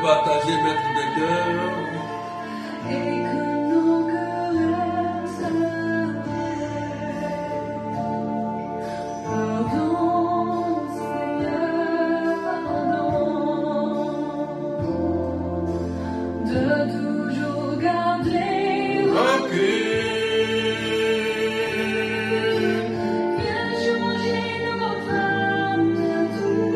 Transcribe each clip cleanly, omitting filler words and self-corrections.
Partager, maître de cœur. Et que nos cœurs s'apaisent. Pardon, Seigneur, pardon, de toujours garder rancune. Viens changer notre âme de tout.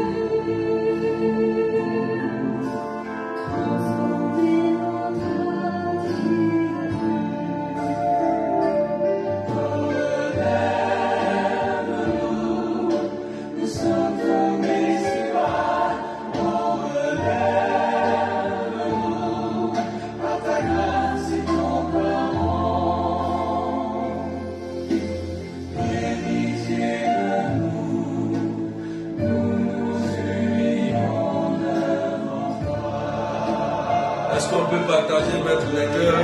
Est-ce qu'on peut partager, maître de cœur?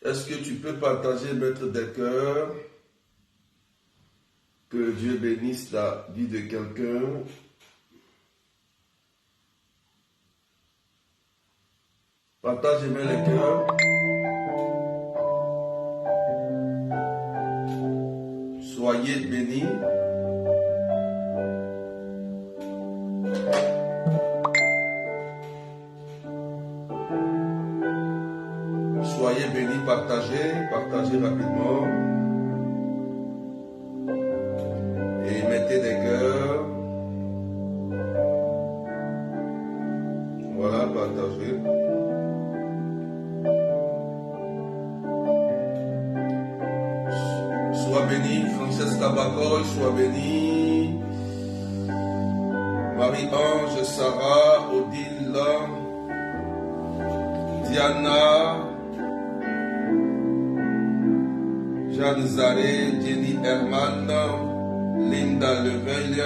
Est-ce que tu peux partager, maître des cœurs? Que Dieu bénisse la vie de quelqu'un. Partagez-moi les cœurs. Soyez bénis. Soyez bénis, partagez rapidement. Et mettez des cœurs. Voilà, partagez. Sois béni, Frances Tabacoy, sois béni. Marie-Ange, Sarah, Odile, Diana, Jeanne Zaré, Jenny Herman, Linda Leveille,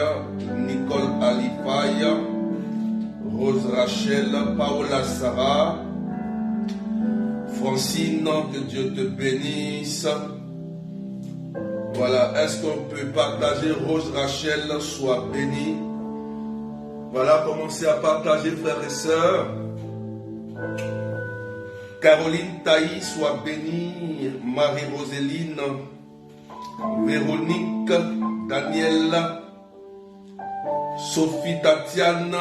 Nicole Alifaya, Rose Rachel, Paola Sarah, Francine, que Dieu te bénisse. Voilà, est-ce qu'on peut partager? Rose Rachel, sois bénie. Voilà, commencez à partager, frères et sœurs. Caroline Taï, sois bénie. Marie-Roséline, Véronique, Daniela, Sophie Tatiane,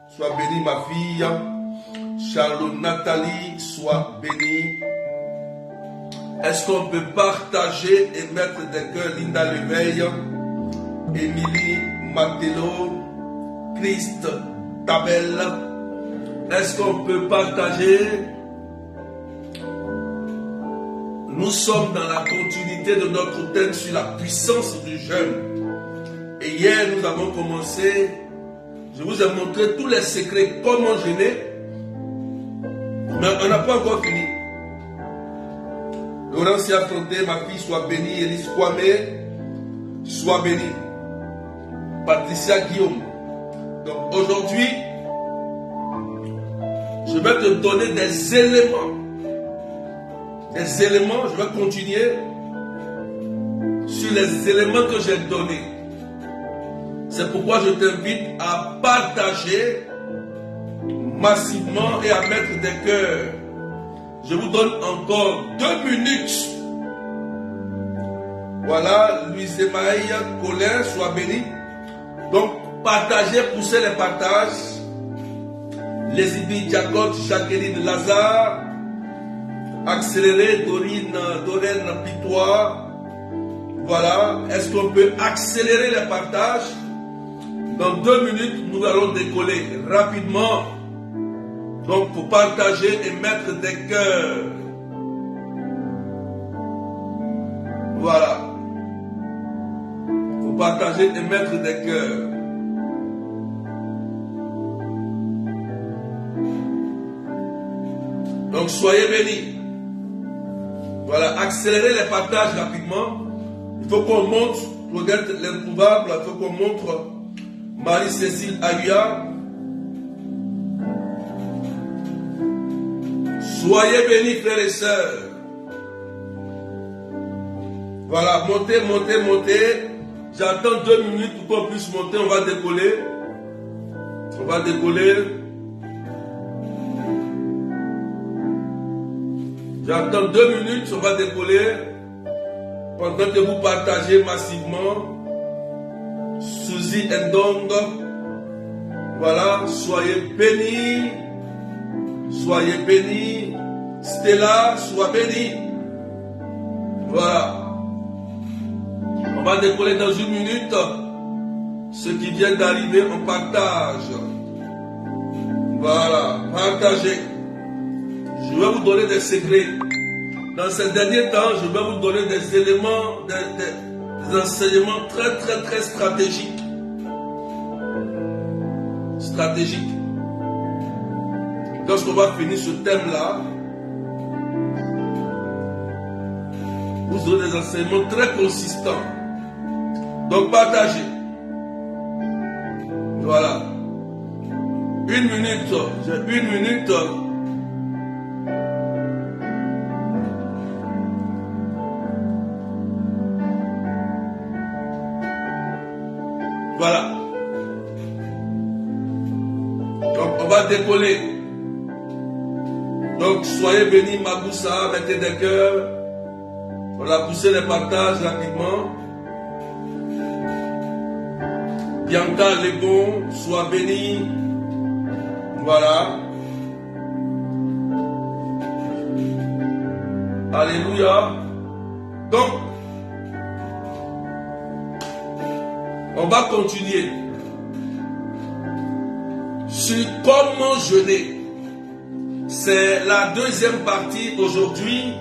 sois bénie ma fille. Charlotte Nathalie, sois bénie. Est-ce qu'on peut partager et mettre des cœurs? Linda Leveille, Émilie Matelot, Christ Tabelle. Est-ce qu'on peut partager? Nous sommes dans la continuité de notre thème sur la puissance du jeûne. Et hier, nous avons commencé, je vous ai montré tous les secrets, comment jeûner, mais on n'a pas encore fini. Laurence Affronté, ma fille, soit bénie. Élise Kwame, soit bénie. Patricia Guillaume. Donc aujourd'hui, je vais te donner des éléments. Des éléments, je vais continuer sur les éléments que j'ai donnés. C'est pourquoi je t'invite à partager massivement et à mettre des cœurs. Je vous donne encore 2 minutes. Voilà, Louise Emaï Colin, soit béni. Donc, partagez, poussez les partages. Les Ibi, Jacob, Jacqueline, Lazare. Accélérez, Dorine Pitois. Voilà, est-ce qu'on peut accélérer les partages? Dans 2 minutes, nous allons décoller rapidement. Donc, pour partager et mettre des cœurs. Voilà. Pour partager et mettre des cœurs. Donc, soyez bénis. Voilà, accélérez les partages rapidement. Il faut qu'on montre, regarde l'introuvable, il faut qu'on montre Marie-Cécile Aguiar. Soyez bénis, frères et sœurs. Voilà, montez, montez, montez. J'attends 2 minutes pour qu'on puisse monter. On va décoller. On va décoller. J'attends 2 minutes. On va décoller. Pendant que vous partagez massivement. Suzy Ndong. Voilà, soyez bénis. Soyez bénis. Stella, sois bénie. Voilà. On va décoller dans 1 minute. Ceux qui viennent d'arriver, on partage. Voilà, partagez. Je vais vous donner des secrets. Dans ces derniers temps, je vais vous donner des éléments, des enseignements très, très, très stratégiques. Stratégiques. Lorsqu'on va finir ce thème-là, vous aurez des enseignements très consistants. Donc partagez. Voilà. 1 minute. J'ai 1 minute. Voilà. Donc on va décoller. Donc soyez bénis, Magoussa, mettez des cœurs. On va pousser les partages rapidement. Bianca Legon, sois béni. Voilà. Alléluia. Donc, on va continuer sur comment jeûner. C'est la 2e partie aujourd'hui.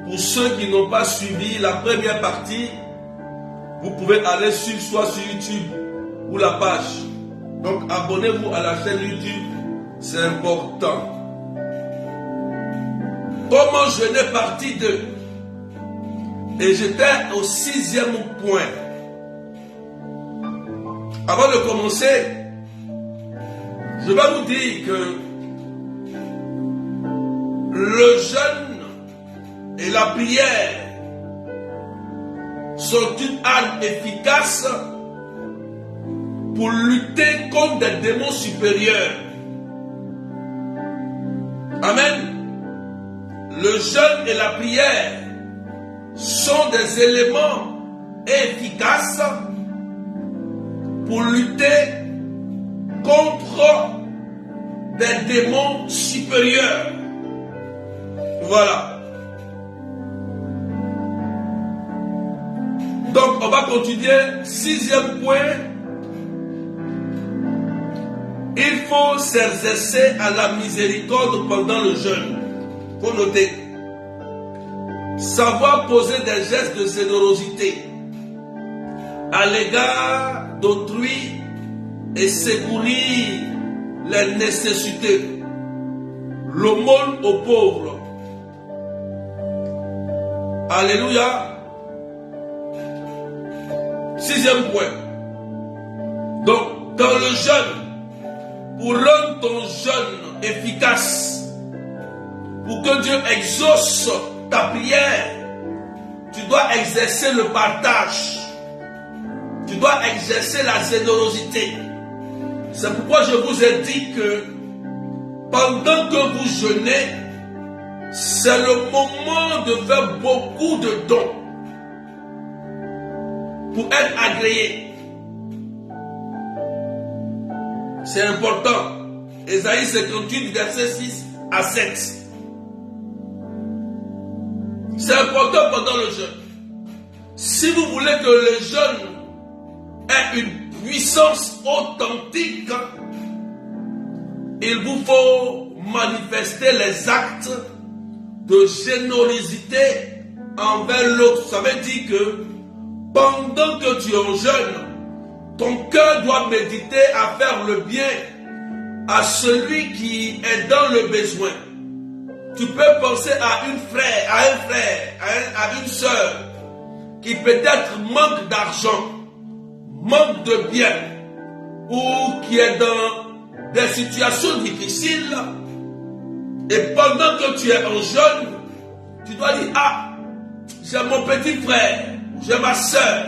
Pour ceux qui n'ont pas suivi la première partie, vous pouvez aller suivre soit sur YouTube ou la page. Donc abonnez-vous à la chaîne YouTube, c'est important. Comment jeûner partie 2. Et j'étais au 6e point. Avant de commencer, je vais vous dire que le jeûne et la prière sont une arme efficace pour lutter contre des démons supérieurs. Amen. Le jeûne et la prière sont des éléments efficaces pour lutter contre des démons supérieurs. Voilà. Donc, on va continuer. 6e point. Il faut s'exercer à la miséricorde pendant le jeûne. Il faut noter. Savoir poser des gestes de générosité à l'égard d'autrui et secourir les nécessités, l'aumône aux pauvres. Alléluia. 6e point. Donc, dans le jeûne, pour rendre ton jeûne efficace, pour que Dieu exauce ta prière, tu dois exercer le partage. Tu dois exercer la générosité. C'est pourquoi je vous ai dit que pendant que vous jeûnez, c'est le moment de faire beaucoup de dons pour être agréé. C'est important. Ésaïe 58, verset 6 à 7. C'est important pendant le jeûne. Si vous voulez que le jeûne ait une puissance authentique, il vous faut manifester les actes de générosité envers l'autre. Ça veut dire que pendant que tu es en jeûne, ton cœur doit méditer à faire le bien à celui qui est dans le besoin. Tu peux penser à un frère, à une soeur qui peut-être manque d'argent, manque de bien, ou qui est dans des situations difficiles. Et pendant que tu es en jeûne, tu dois dire, ah, j'ai mon petit frère, j'ai ma soeur,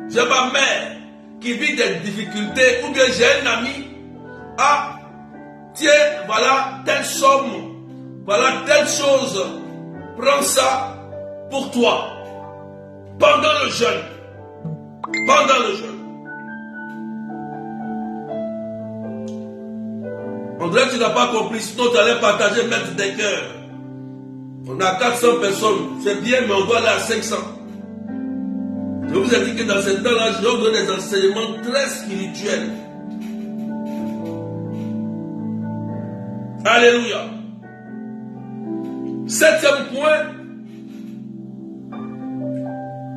j'ai ma mère qui vit des difficultés, ou bien j'ai un ami, ah, tiens, voilà telle somme, voilà telle chose, prends ça pour toi, pendant le jeûne, pendant le jeûne. On dirait que tu n'as pas compris, sinon tu allais partager, mettre des cœurs. On a 400 personnes, c'est bien, mais on doit aller à 500. Je vous ai dit que dans ce temps-là, je donne des enseignements très spirituels. Alléluia. 7e point,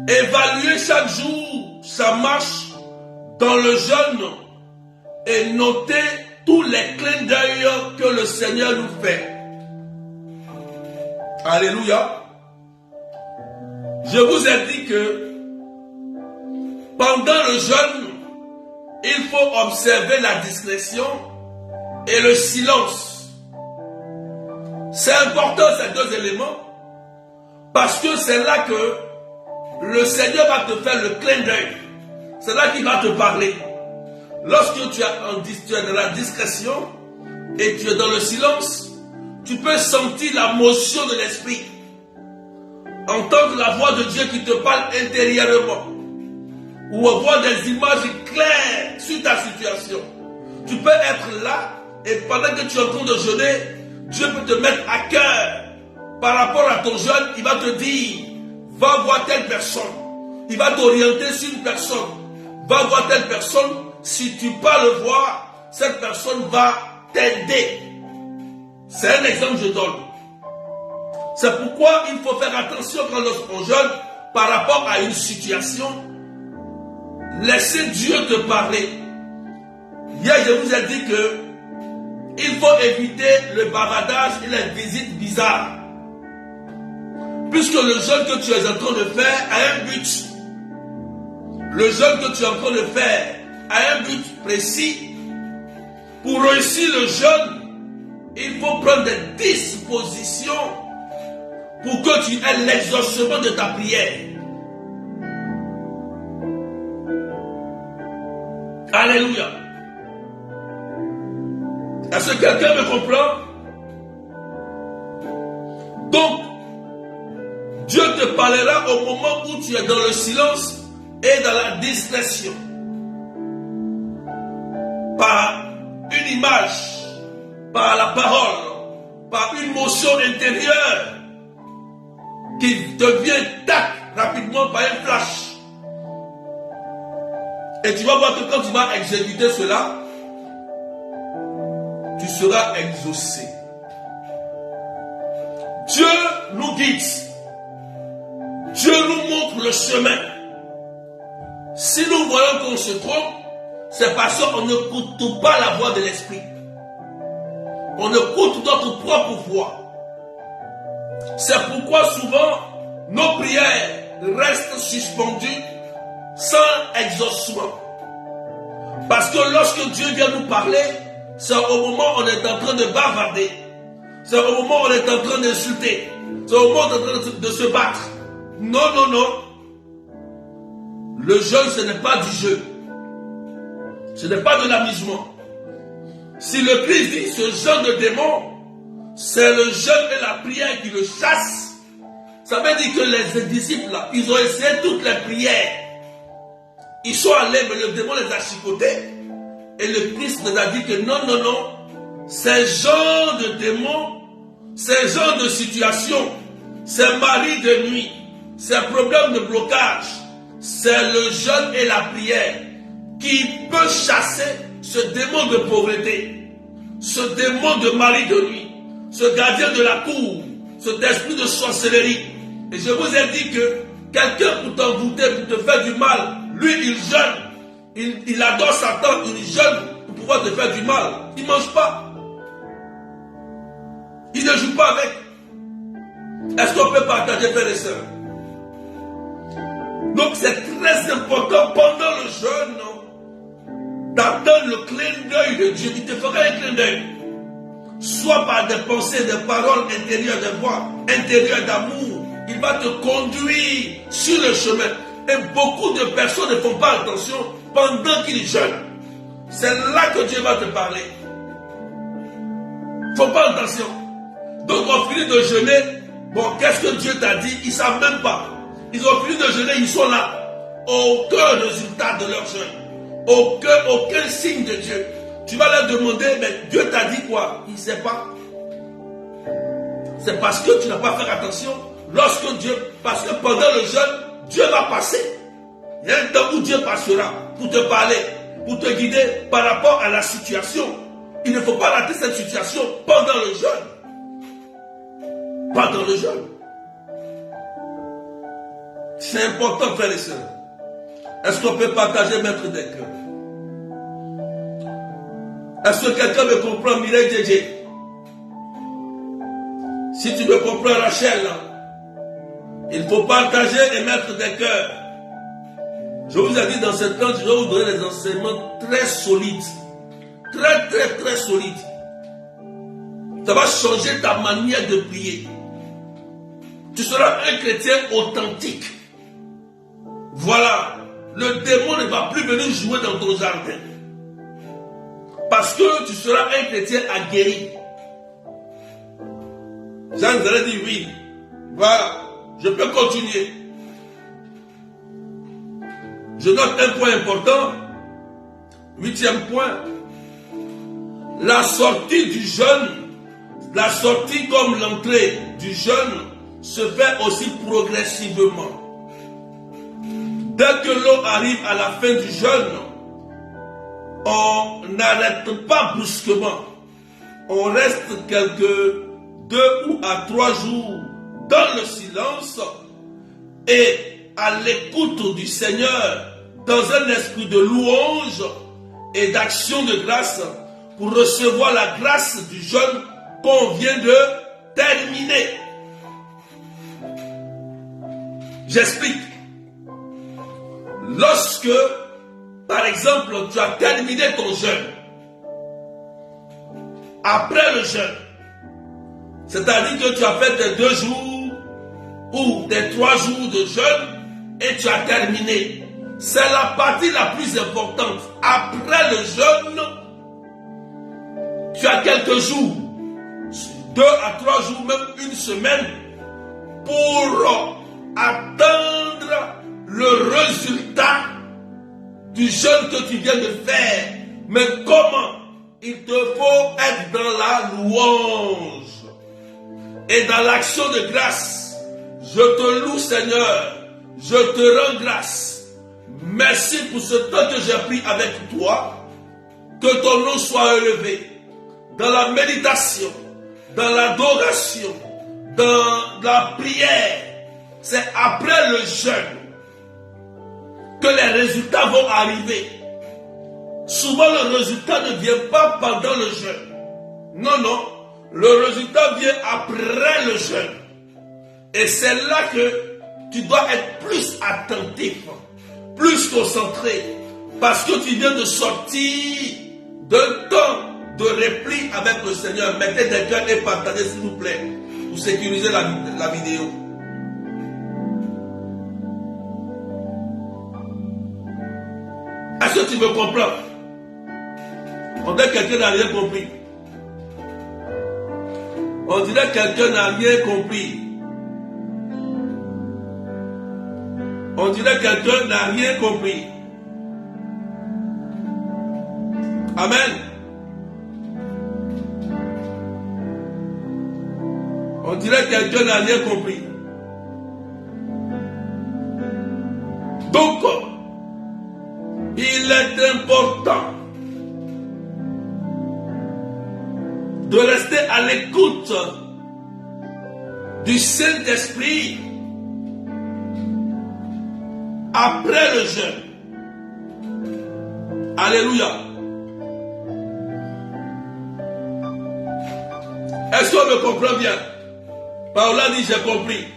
évaluer chaque jour sa marche dans le jeûne et noter tous les clins d'œil que le Seigneur nous fait. Alléluia. Je vous ai dit que pendant le jeûne, il faut observer la discrétion et le silence. C'est important ces deux éléments parce que c'est là que le Seigneur va te faire le clin d'œil. C'est là qu'il va te parler. Lorsque tu es dans la discrétion et tu es dans le silence, tu peux sentir la motion de l'esprit, entendre la voix de Dieu qui te parle intérieurement, ou voir des images claires sur ta situation. Tu peux être là et pendant que tu es en train de jeûner, Dieu peut te mettre à cœur par rapport à ton jeûne. Il va te dire, va voir telle personne. Il va t'orienter sur une personne. Va voir telle personne. Si tu pars le voir, cette personne va t'aider. C'est un exemple que je donne. C'est pourquoi il faut faire attention quand on jeûne par rapport à une situation. Laissez Dieu te parler. Hier, je vous ai dit que il faut éviter le bavardage et les visites bizarres. Puisque le jeûne que tu es en train de faire a un but. Le jeûne que tu es en train de faire a un but précis. Pour réussir le jeûne, il faut prendre des dispositions pour que tu aies l'exaucement de ta prière. Alléluia. Est-ce que quelqu'un me comprend? Donc, Dieu te parlera au moment où tu es dans le silence et dans la discrétion. Par une image, par la parole, par une motion intérieure qui te vient tac rapidement par un flash. Et tu vas voir que quand tu vas exécuter cela, tu seras exaucé. Dieu nous guide. Dieu nous montre le chemin. Si nous voyons qu'on se trompe, c'est parce qu'on n'écoute pas la voix de l'Esprit. On écoute notre propre voix. C'est pourquoi souvent nos prières restent suspendues sans exaucement. Parce que lorsque Dieu vient nous parler, c'est au moment où on est en train de bavarder. C'est au moment où on est en train d'insulter. C'est au moment où on est en train de se battre. Non, non, non. Le jeûne, ce n'est pas du jeu. Ce n'est pas de l'amusement. Si le Christ dit ce jeûne de démons, c'est le jeûne et la prière qui le chassent. Ça veut dire que les disciples, là, ils ont essayé toutes les prières. Ils sont allés, mais le démon les a chicotés. Et le Christ nous a dit que non, non, non. Ces genres de démons, ces genres de situations, ces maris de nuit, ces problèmes de blocage, c'est le jeûne et la prière qui peut chasser ce démon de pauvreté, ce démon de mari de nuit, ce gardien de la cour, cet esprit de sorcellerie. Et je vous ai dit que quelqu'un pour t'envoûter, pour te faire du mal, lui il jeûne, il adore Satan, il jeûne pour pouvoir te faire du mal. Il ne mange pas. Il ne joue pas avec. Est-ce qu'on peut partager, frères et sœurs? Donc c'est très important pendant le jeûne d'attendre le clin d'œil de Dieu. Il te fera un clin d'œil. Soit par des pensées, des paroles intérieures, des voix intérieures d'amour. Il va te conduire sur le chemin. Et beaucoup de personnes ne font pas attention pendant qu'ils jeûnent. C'est là que Dieu va te parler. Il ne faut pas attention. Donc on finit de jeûner. Bon, qu'est-ce que Dieu t'a dit? Ils ne savent même pas. Ils ont fini de jeûner, ils sont là. Aucun résultat de leur jeûne. Aucun signe de Dieu. Tu vas leur demander, mais Dieu t'a dit quoi? Il ne sait pas. C'est parce que tu n'as pas fait attention. Parce que pendant le jeûne, Dieu va passer. Il y a un temps où Dieu passera pour te parler, pour te guider par rapport à la situation. Il ne faut pas rater cette situation pendant le jeûne. Pendant le jeûne. C'est important, frères et sœurs. Est-ce qu'on peut partager, maître des cœurs? Est-ce que quelqu'un me comprend, Mireille Djedje? Si tu me comprends, Rachel, il faut partager et mettre des cœurs. Je vous ai dit dans cette temps, je vais vous donner des enseignements très solides. Très, très, très solides. Ça va changer ta manière de prier. Tu seras un chrétien authentique. Voilà. Le démon ne va plus venir jouer dans ton jardin. Parce que tu seras un chrétien aguerri. Jean vous allez dire oui. Voilà. Je peux continuer. Je note un point important. 8e point. La sortie du jeûne, la sortie comme l'entrée du jeûne se fait aussi progressivement. Dès que l'on arrive à la fin du jeûne, on n'arrête pas brusquement. On reste quelques 2 ou à 3 jours dans le silence et à l'écoute du Seigneur dans un esprit de louange et d'action de grâce pour recevoir la grâce du jeûne qu'on vient de terminer. J'explique. Lorsque, par exemple, tu as terminé ton jeûne, après le jeûne, c'est-à-dire que tu as fait tes 2 jours ou tes 3 jours de jeûne et tu as terminé. C'est la partie la plus importante. Après le jeûne, tu as quelques jours, 2 à 3 jours, même une semaine, pour attendre le résultat du jeûne que tu viens de faire. Mais comment? Il te faut être dans la louange et dans l'action de grâce. Je te loue, Seigneur. Je te rends grâce. Merci pour ce temps que j'ai pris avec toi. Que ton nom soit élevé dans la méditation, dans l'adoration, dans la prière. c'est après le jeûne que les résultats vont arriver. Souvent, le résultat ne vient pas pendant le jeûne. Non, non. Le résultat vient après le jeûne. Et c'est là que tu dois être plus attentif, plus concentré. Parce que tu viens de sortir d'un temps de repli avec le Seigneur. Mettez des cœurs et partagez, s'il vous plaît, pour sécuriser la vidéo. Est-ce que tu me comprends? On dirait que quelqu'un n'a rien compris. On dirait que quelqu'un n'a rien compris. On dirait que quelqu'un n'a rien compris. Amen. On dirait que quelqu'un n'a rien compris. Donc, il est important de rester à l'écoute du Saint-Esprit après le jeûne. Alléluia. Est-ce qu'on me comprend bien? Paola dit j'ai compris.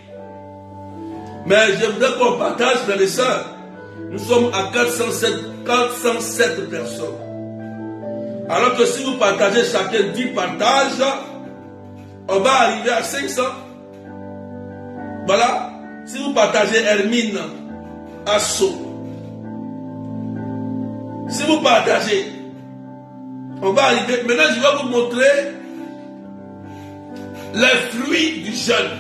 Mais j'aimerais qu'on partage, frères et sœurs. Nous sommes à 407 personnes. Alors que si vous partagez chacun 10 partages, on va arriver à 500. Voilà. Si vous partagez Hermine, Asso. Si vous partagez, on va arriver. Maintenant, je vais vous montrer les fruits du jeûne.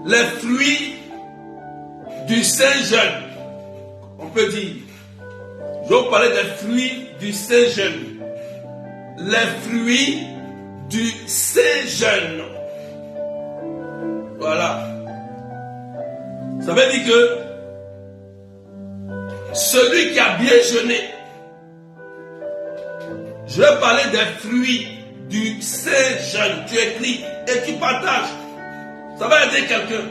Les fruits du Saint-Jeûne. On peut dire. Je vais vous parler des fruits du Saint-Jeûne. Les fruits du Saint-Jeûne. Voilà. Ça veut dire que celui qui a bien jeûné, je vais parler des fruits du Saint-Jeûne. Tu écris et tu partages. Ça va aider quelqu'un.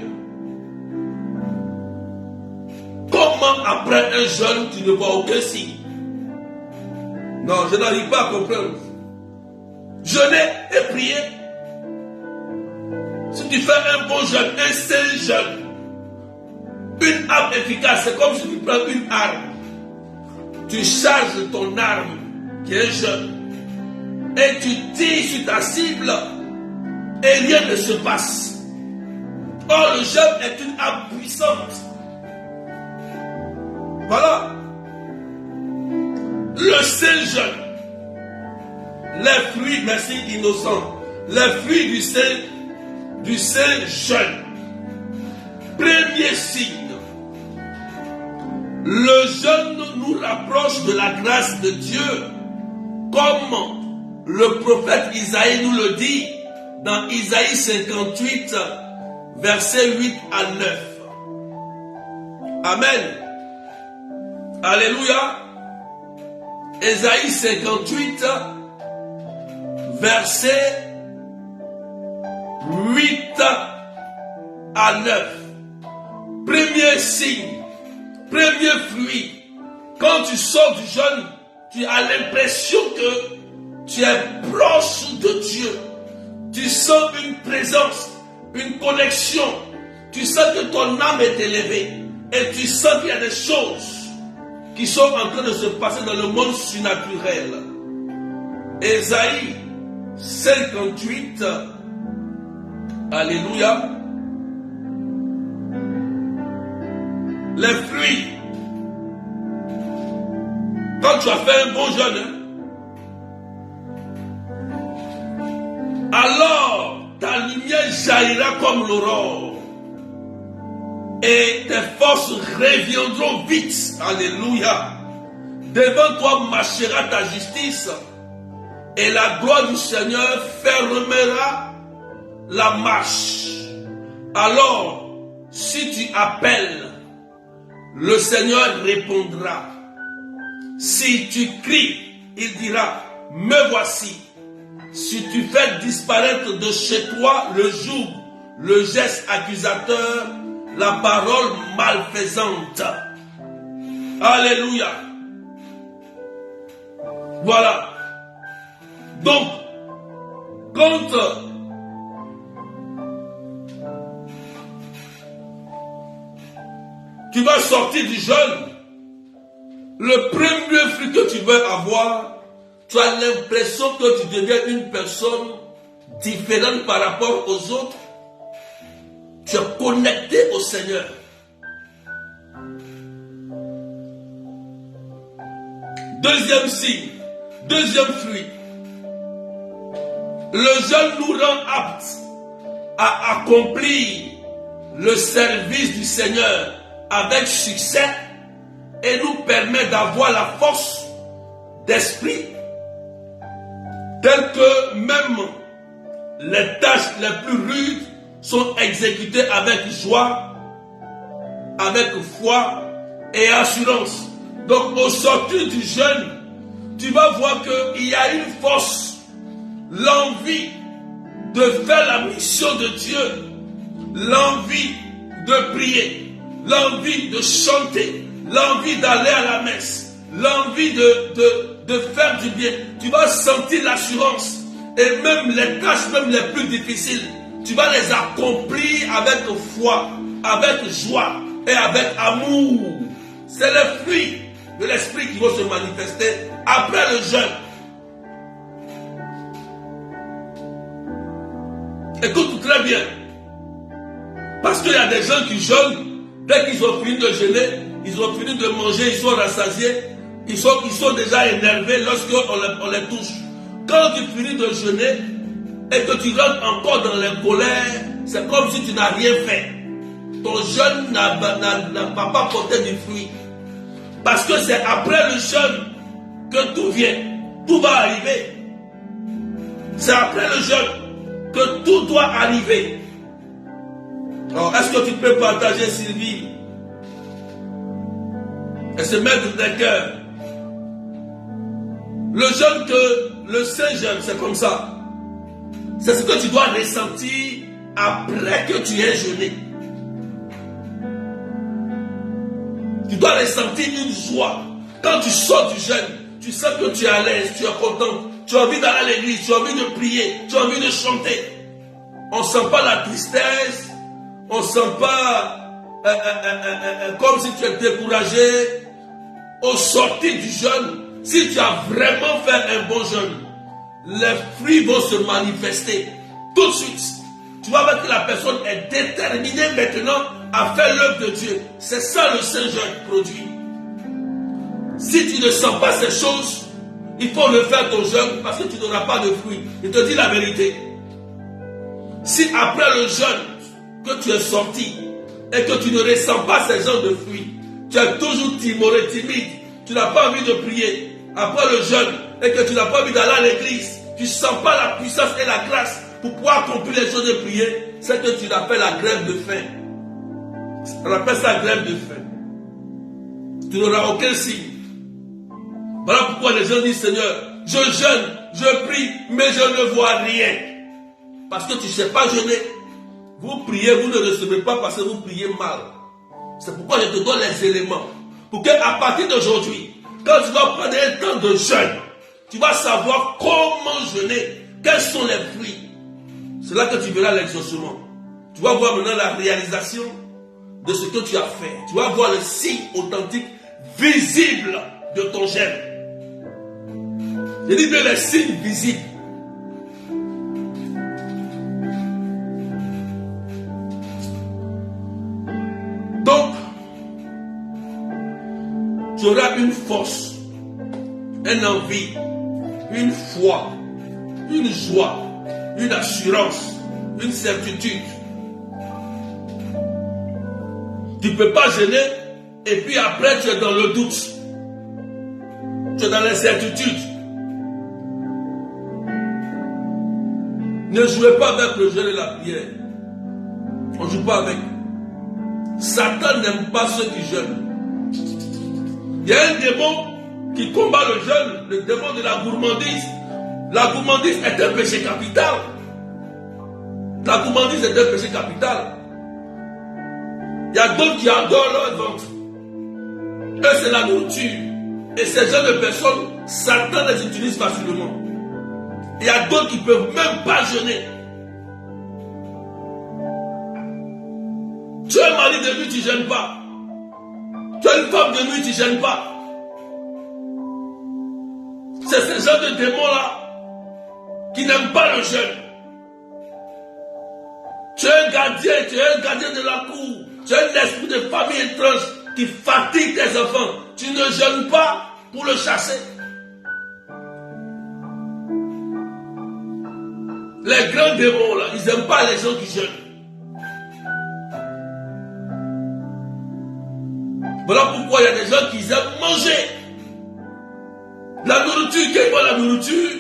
Comment après un jeûne tu ne vois aucun signe? Non, je n'arrive pas à comprendre. Jeûner et prier. Si tu fais un bon jeûne, un saint jeûne, une arme efficace, c'est comme si tu prends une arme. Tu charges ton arme, qui est un jeûne, et tu tires sur ta cible, et rien ne se passe. Or, le jeûne est une arme puissante. Voilà. Le Saint-Jeûne. Les fruits, merci innocent. Les fruits du Saint-Jeûne. Premier signe. Le jeûne nous rapproche de la grâce de Dieu. Comme le prophète Isaïe nous le dit dans Isaïe 58, versets 8 à 9. Amen. Alléluia. Isaïe 58, versets 8 à 9. Premier signe, premier fruit. Quand tu sors du jeûne, tu as l'impression que tu es proche de Dieu. Tu sens une présence, une connexion. Tu sens que ton âme est élevée. Et tu sens qu'il y a des choses qui sont en train de se passer dans le monde surnaturel. Ésaïe 58. Alléluia. Les fruits. Quand tu as fait un bon jeûne, alors ta lumière jaillira comme l'aurore. Et tes forces reviendront vite. Alléluia. Devant toi marchera ta justice. Et la gloire du Seigneur fermera la marche. Alors, si tu appelles, le Seigneur répondra. Si tu cries, il dira, me voici. Si tu fais disparaître de chez toi le jour le geste accusateur, la parole malfaisante. Alléluia. Voilà. Donc, quand tu vas sortir du jeûne, le premier fruit que tu veux avoir, tu as l'impression que tu deviens une personne différente par rapport aux autres. Tu es connecté au Seigneur. Deuxième signe, deuxième fruit. Le jeûne nous rend aptes à accomplir le service du Seigneur avec succès et nous permet d'avoir la force d'esprit telle que même les tâches les plus rudes sont exécutées avec joie, avec foi et assurance. Donc au sortir du jeûne, tu vas voir qu'il y a une force, l'envie de faire la mission de Dieu, l'envie de prier, l'envie de chanter, l'envie d'aller à la messe, l'envie de faire du bien. Tu vas sentir l'assurance et même les tâches même les plus difficiles, tu vas les accomplir avec foi, avec joie et avec amour. C'est les fruits de l'esprit qui vont se manifester après le jeûne. Écoute très bien. Parce qu'il y a des gens qui jeûnent, dès qu'ils ont fini de jeûner, ils ont fini de manger, ils sont rassasiés, ils sont déjà énervés lorsqu'on les touche. Quand tu finis de jeûner et que tu rentres encore dans les colères, c'est comme si tu n'as rien fait. Ton jeûne n'a pas porté du fruit. Parce que c'est après le jeûne que tout vient. Tout va arriver. C'est après le jeûne que tout doit arriver. Alors, est-ce que tu peux partager, Sylvie, et se mettre dans tes cœurs? Le jeûne le saint jeûne, c'est comme ça. C'est ce que tu dois ressentir après que tu aies jeûné. Tu dois ressentir une joie. Quand tu sors du jeûne, tu sens que tu es à l'aise, tu es content, tu as envie d'aller à l'église, tu as envie de prier, tu as envie de chanter. On ne sent pas la tristesse, on ne sent pas comme si tu es découragé. Au sortir du jeûne, si tu as vraiment fait un bon jeûne, les fruits vont se manifester tout de suite. Tu vas voir que la personne est déterminée maintenant à faire l'œuvre de Dieu. C'est ça le saint jeûne produit. Si tu ne sens pas ces choses, il faut le faire ton jeûne parce que tu n'auras pas de fruits. Je te dis la vérité. Si après le jeûne que tu es sorti et que tu ne ressens pas ces genres de fruits, tu es toujours timoré, timide, tu n'as pas envie de prier après le jeûne et que tu n'as pas envie d'aller à l'église, tu ne sens pas la puissance et la grâce pour pouvoir accomplir les choses de prier, c'est que tu l'appelles la grève de faim. On appelle ça grève de faim. Tu n'auras aucun signe. Voilà pourquoi les gens disent, Seigneur, je jeûne, je prie, mais je ne vois rien. Parce que tu ne sais pas jeûner. Vous priez, vous ne recevez pas parce que vous priez mal. C'est pourquoi je te donne les éléments. Pour qu'à partir d'aujourd'hui, quand tu vas prendre un temps de jeûne, tu vas savoir comment jeûner, quels sont les fruits. C'est là que tu verras l'exaucement. Tu vas voir maintenant la réalisation de ce que tu as fait. Tu vas voir le signe authentique, visible de ton jeûne. Je dis bien les signes visibles. Donc, tu auras une force, une envie, une foi, une joie, une assurance, une certitude. Tu ne peux pas jeûner et puis après tu es dans le doute. Tu es dans l'incertitude. Ne jouez pas avec le jeûne et la prière. On ne joue pas avec. Satan n'aime pas ceux qui jeûnent. Il y a un démon qui combat le jeûne, le démon de la gourmandise. La gourmandise est un péché capital. La gourmandise est un péché capital. Il y a d'autres qui adorent leur ventre. Eux, c'est la nourriture. Et ces gens de personnes, Satan les utilise facilement. Il y a d'autres qui ne peuvent même pas jeûner. Tu es un mari de nuit, tu ne jeûnes pas. Tu es une femme de nuit, tu ne jeûnes pas. C'est ces gens de démons-là qui n'aiment pas le jeûne. Tu es un gardien de la cour. Tu es un esprit de famille étrange qui fatigue tes enfants. Tu ne jeûnes pas pour le chasser. Les grands démons là, ils n'aiment pas les gens qui jeûnent. Voilà pourquoi il y a des gens qui aiment manger. La nourriture, quelle est la nourriture?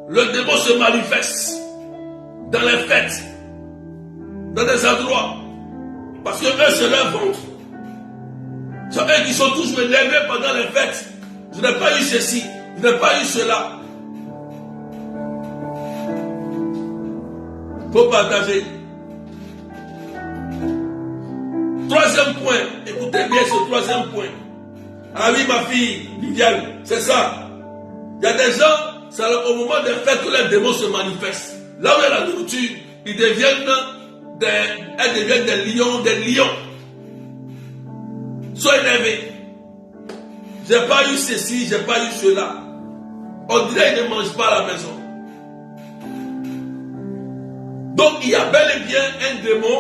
Le démon se manifeste dans les fêtes, dans des endroits. Parce que eux, c'est leur ventre. C'est eux qui sont toujours énervés pendant les fêtes. Je n'ai pas eu ceci, je n'ai pas eu cela. Il faut partager. Troisième point, écoutez bien ce troisième point. Ah oui, ma fille, Viviane, c'est ça. Il y a des gens, c'est au moment des fêtes que les démons se manifestent. Là où il y a la nourriture, elles deviennent des lions. Sois énervé. J'ai pas eu ceci, j'ai pas eu cela. On dirait qu'ils ne mangent pas à la maison. Donc il y a bel et bien un démon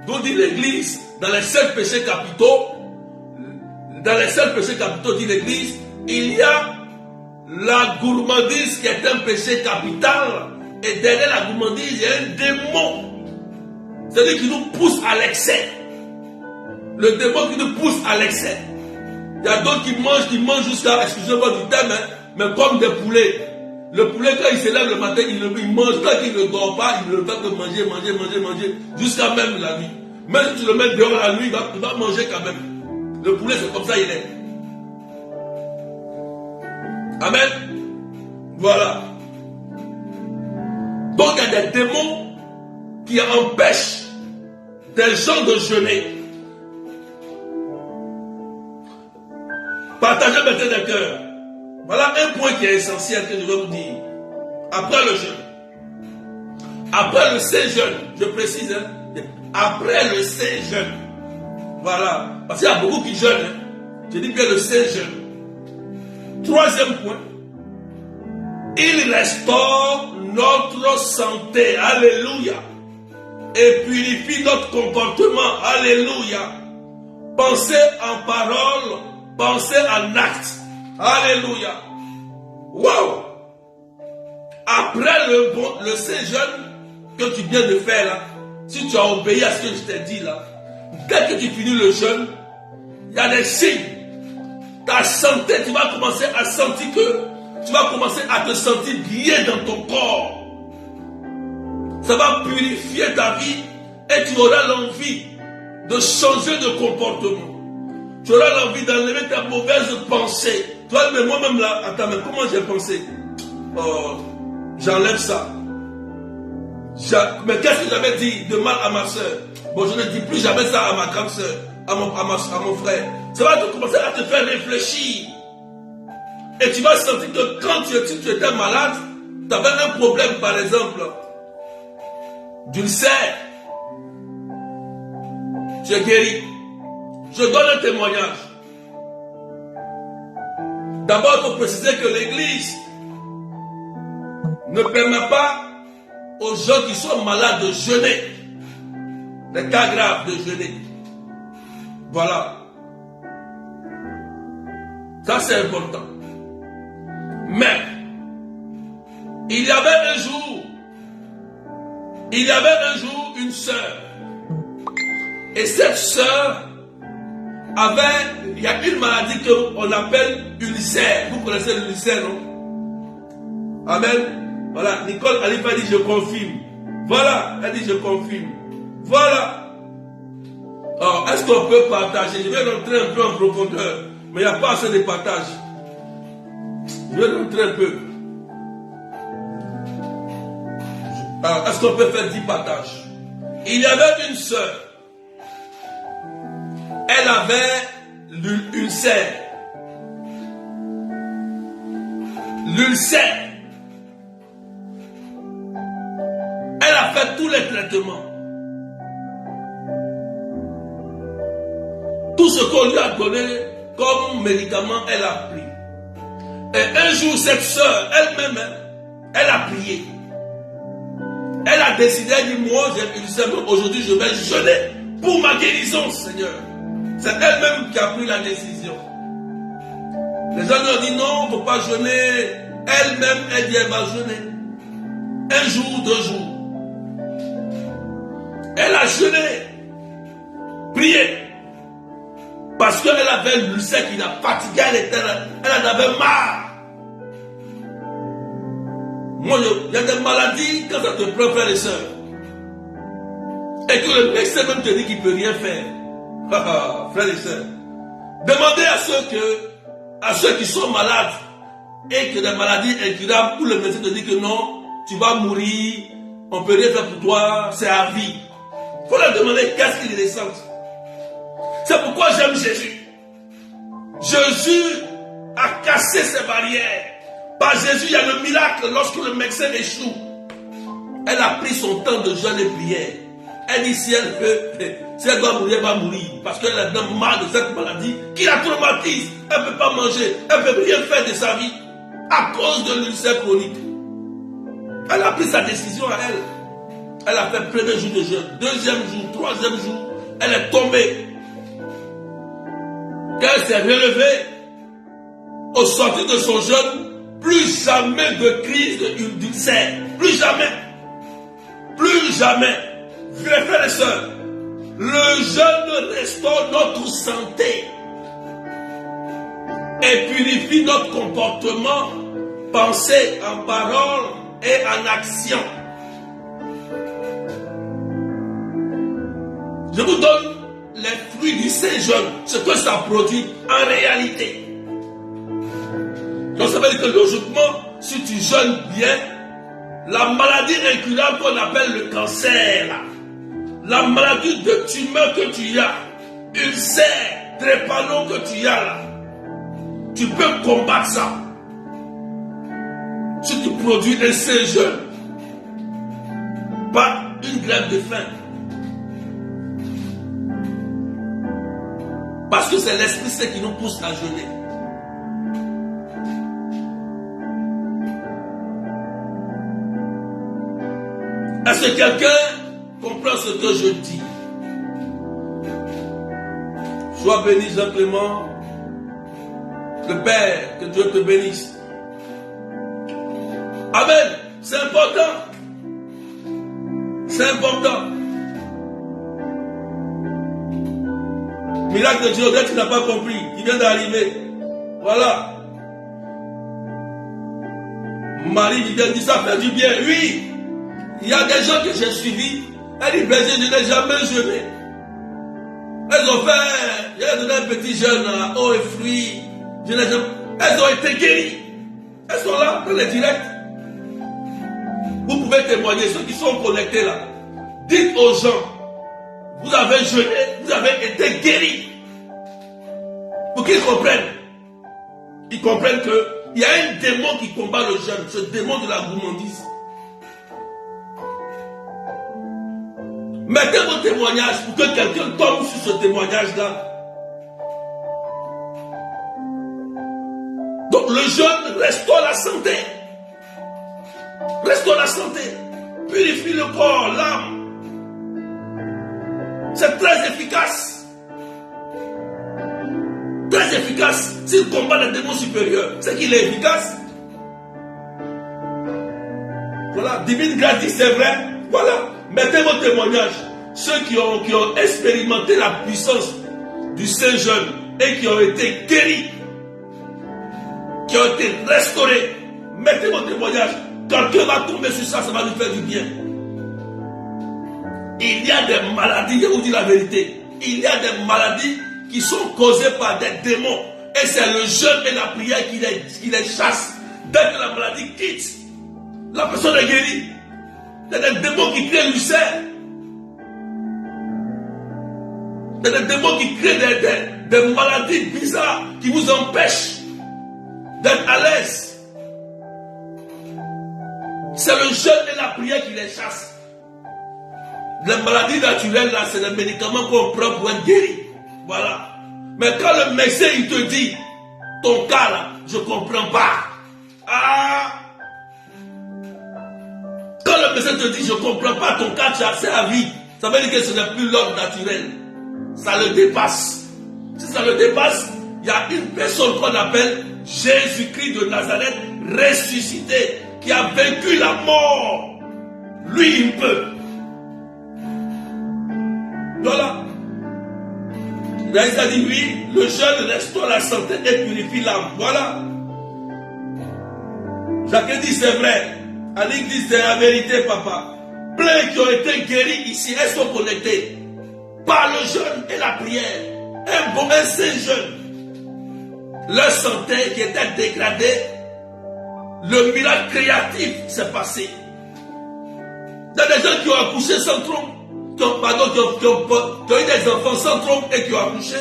dont dit l'Église, dans les 7 péchés capitaux, dit l'Église, il y a la gourmandise qui est un péché capital, et derrière la gourmandise, il y a un démon. C'est-à-dire qui nous pousse à l'excès. Le démon qui nous pousse à l'excès. Il y a d'autres qui mangent jusqu'à, excusez-moi du terme, mais comme des poulets. Le poulet, quand il se lève le matin, il mange. Quand il ne dort pas, il ne va que manger, jusqu'à même la nuit. Même si tu le mets dehors la nuit, il va manger quand même. Le poulet, c'est comme ça il est. Amen. Voilà. Donc il y a des démons qui empêchent des gens de jeûner. Partagez maintenant des cœurs. Voilà un point qui est essentiel que je vais vous dire. Après le jeûne. Après le Saint-Jeûne. Je précise. Après le Saint-Jeûne. Voilà. Parce qu'il y a beaucoup qui jeûnent. Je dis bien le Saint-Jeûne. Troisième point. Il restaure notre santé. Alléluia. Et purifie notre comportement. Alléluia. Pensez en parole. Pensez en acte. Alléluia. Wow. Après le Saint-Jeûne que tu viens de faire là, si tu as obéi à ce que je t'ai dit là, dès que tu finis le jeûne, il y a des signes. Ta santé, tu vas commencer à sentir que tu vas commencer à te sentir bien dans ton corps. Ça va purifier ta vie et tu auras l'envie de changer de comportement. Tu auras l'envie d'enlever ta mauvaise pensée. Toi, mais moi-même là, attends, mais comment j'ai pensé? Oh, j'enlève ça. Mais qu'est-ce que j'avais dit de mal à ma soeur? Bon, je ne dis plus jamais ça à ma grande soeur, à mon frère. Ça va te commencer à te faire réfléchir. Et tu vas sentir que quand tu étais malade, tu avais un problème, par exemple, d'ulcère. Tu es guéri. Je donne un témoignage. D'abord, il faut préciser que l'Église ne permet pas aux gens qui sont malades de jeûner. Les cas graves de jeûner. Voilà. Ça, c'est important. Mais, il y avait un jour une sœur. Et cette sœur il y a une maladie qu'on appelle ulcère. Vous connaissez l'ulcère, non? Amen. Voilà, Nicole Alifa dit je confirme. Voilà, elle dit je confirme. Voilà. Alors, est-ce qu'on peut partager? Je vais rentrer un peu en profondeur, mais il n'y a pas assez de partage. Je vais rentrer un peu. Alors, est-ce qu'on peut faire 10 partages? Il y avait une sœur. Elle avait l'ulcère. L'ulcère. Elle a fait tous les traitements. Tout ce qu'on lui a donné comme médicament, elle a pris. Et un jour, cette sœur, elle-même, elle a prié. Elle a décidé, elle dit, moi, aujourd'hui, je vais jeûner pour ma guérison, Seigneur. C'est elle-même qui a pris la décision. Les gens lui ont dit, non, il ne faut pas jeûner. Elle-même, elle dit, elle va jeûner. Un jour, 2 jours. Elle a jeûné, prié. Parce qu'elle avait l'ulcère qui l'a fatiguée, elle en avait marre. Moi, il y a des maladies, quand ça te prend, frères et sœurs, et que le médecin même te dit qu'il ne peut rien faire. Frères et sœurs, demandez à ceux qui sont malades et que des maladies incurables, où le médecin te dit que non, tu vas mourir, on ne peut rien faire pour toi, c'est à vie. Il faut leur demander qu'est-ce qu'ils ressentent. C'est pourquoi j'aime Jésus. Jésus a cassé ses barrières. Par Jésus, il y a le miracle lorsque le médecin échoue. Elle a pris son temps de jeûne et prière. Elle dit si elle doit mourir, elle va mourir. Parce qu'elle a bien marre de cette maladie qui la traumatise. Elle ne peut pas manger. Elle ne peut rien faire de sa vie à cause de l'ulcère chronique. Elle a pris sa décision à elle. Elle a fait le premier jour de jeûne, 2e jour, 3e jour. Elle est tombée. Quand elle s'est relevée, au sortir de son jeûne, plus jamais de crise d'ulcère. Plus jamais. Plus jamais. Frères et sœurs, le jeûne restaure notre santé et purifie notre comportement, pensée, en parole et en action. Je vous donne les fruits du Saint-Jeûne, ce que ça produit en réalité. Donc ça veut dire que logiquement, si tu jeûnes bien, la maladie incurable qu'on appelle le cancer, la maladie de tumeur que tu as, ulcère, drépano que tu as là, tu peux combattre ça. Si tu produis un Saint-Jeûne, pas une grève de faim. Parce que c'est l'Esprit Saint qui nous pousse à jeûner. Est-ce que quelqu'un comprend ce que je dis? Sois béni, Jean-Clément. Le Père, que Dieu te bénisse. Amen. C'est important. C'est important. Miracle de Dieu, dès que tu n'as pas compris, il vient d'arriver. Voilà. Marie vient dire ça fait du bien. Oui. Il y a des gens que j'ai suivis. Elle dit, berger, je n'ai jamais jeûné. Elles ont fait, j'ai donné un petit jeûne à eau et fruits. Elles ont été guéries. Elles sont là, dans les directs. Vous pouvez témoigner, ceux qui sont connectés là. Dites aux gens, vous avez jeûné, vous avez été guéris. Pour qu'ils comprennent. Ils comprennent qu'il y a un démon qui combat le jeûne, ce démon de la gourmandise. Mettez vos témoignages pour que quelqu'un tombe sur ce témoignage-là. Donc le jeûne restaure la santé. Restaure la santé. Purifie le corps, l'âme. C'est très efficace. Très efficace. S'il combat les démons supérieurs, c'est qu'il est efficace. Voilà, divine grâce dit c'est vrai. Voilà, mettez vos témoignages. Ceux qui ont expérimenté la puissance du Saint-Jeûne et qui ont été guéris, qui ont été restaurés, mettez vos témoignages. Quelqu'un va tomber sur ça, ça va lui faire du bien. Il y a des maladies, je vous dis la vérité, il y a des maladies qui sont causées par des démons. Et c'est le jeûne et la prière qui les chasse. Dès que la maladie quitte, la personne est guérie. Il y a des démons qui créent l'ulcère. Il y a des démons qui créent des maladies bizarres qui vous empêchent d'être à l'aise. C'est le jeûne et la prière qui les chassent. Les maladies naturelles, là, c'est les médicaments qu'on prend pour être guéri. Voilà. Mais quand le médecin, il te dit, ton cas, là, je ne comprends pas. Ah! Quand le médecin te dit, je ne comprends pas ton cas, tu as assez à vie. Ça veut dire que ce n'est plus l'ordre naturel. Ça le dépasse. Si ça le dépasse, il y a une personne qu'on appelle Jésus-Christ de Nazareth, ressuscité, qui a vaincu la mort. Lui, il peut. Voilà. Là, il a dit, oui, le jeûne restaure la santé et purifie l'âme. Voilà. Jacques dit, c'est vrai. Annick dit, c'est la vérité, papa. Plein qui ont été guéris ici, elles sont connectées par le jeûne et la prière. Un saint jeûne. Leur santé qui était dégradée, le miracle créatif s'est passé. Il y a des gens qui ont accouché sans trompe, qui ont eu des enfants sans trompe et qui ont accouché.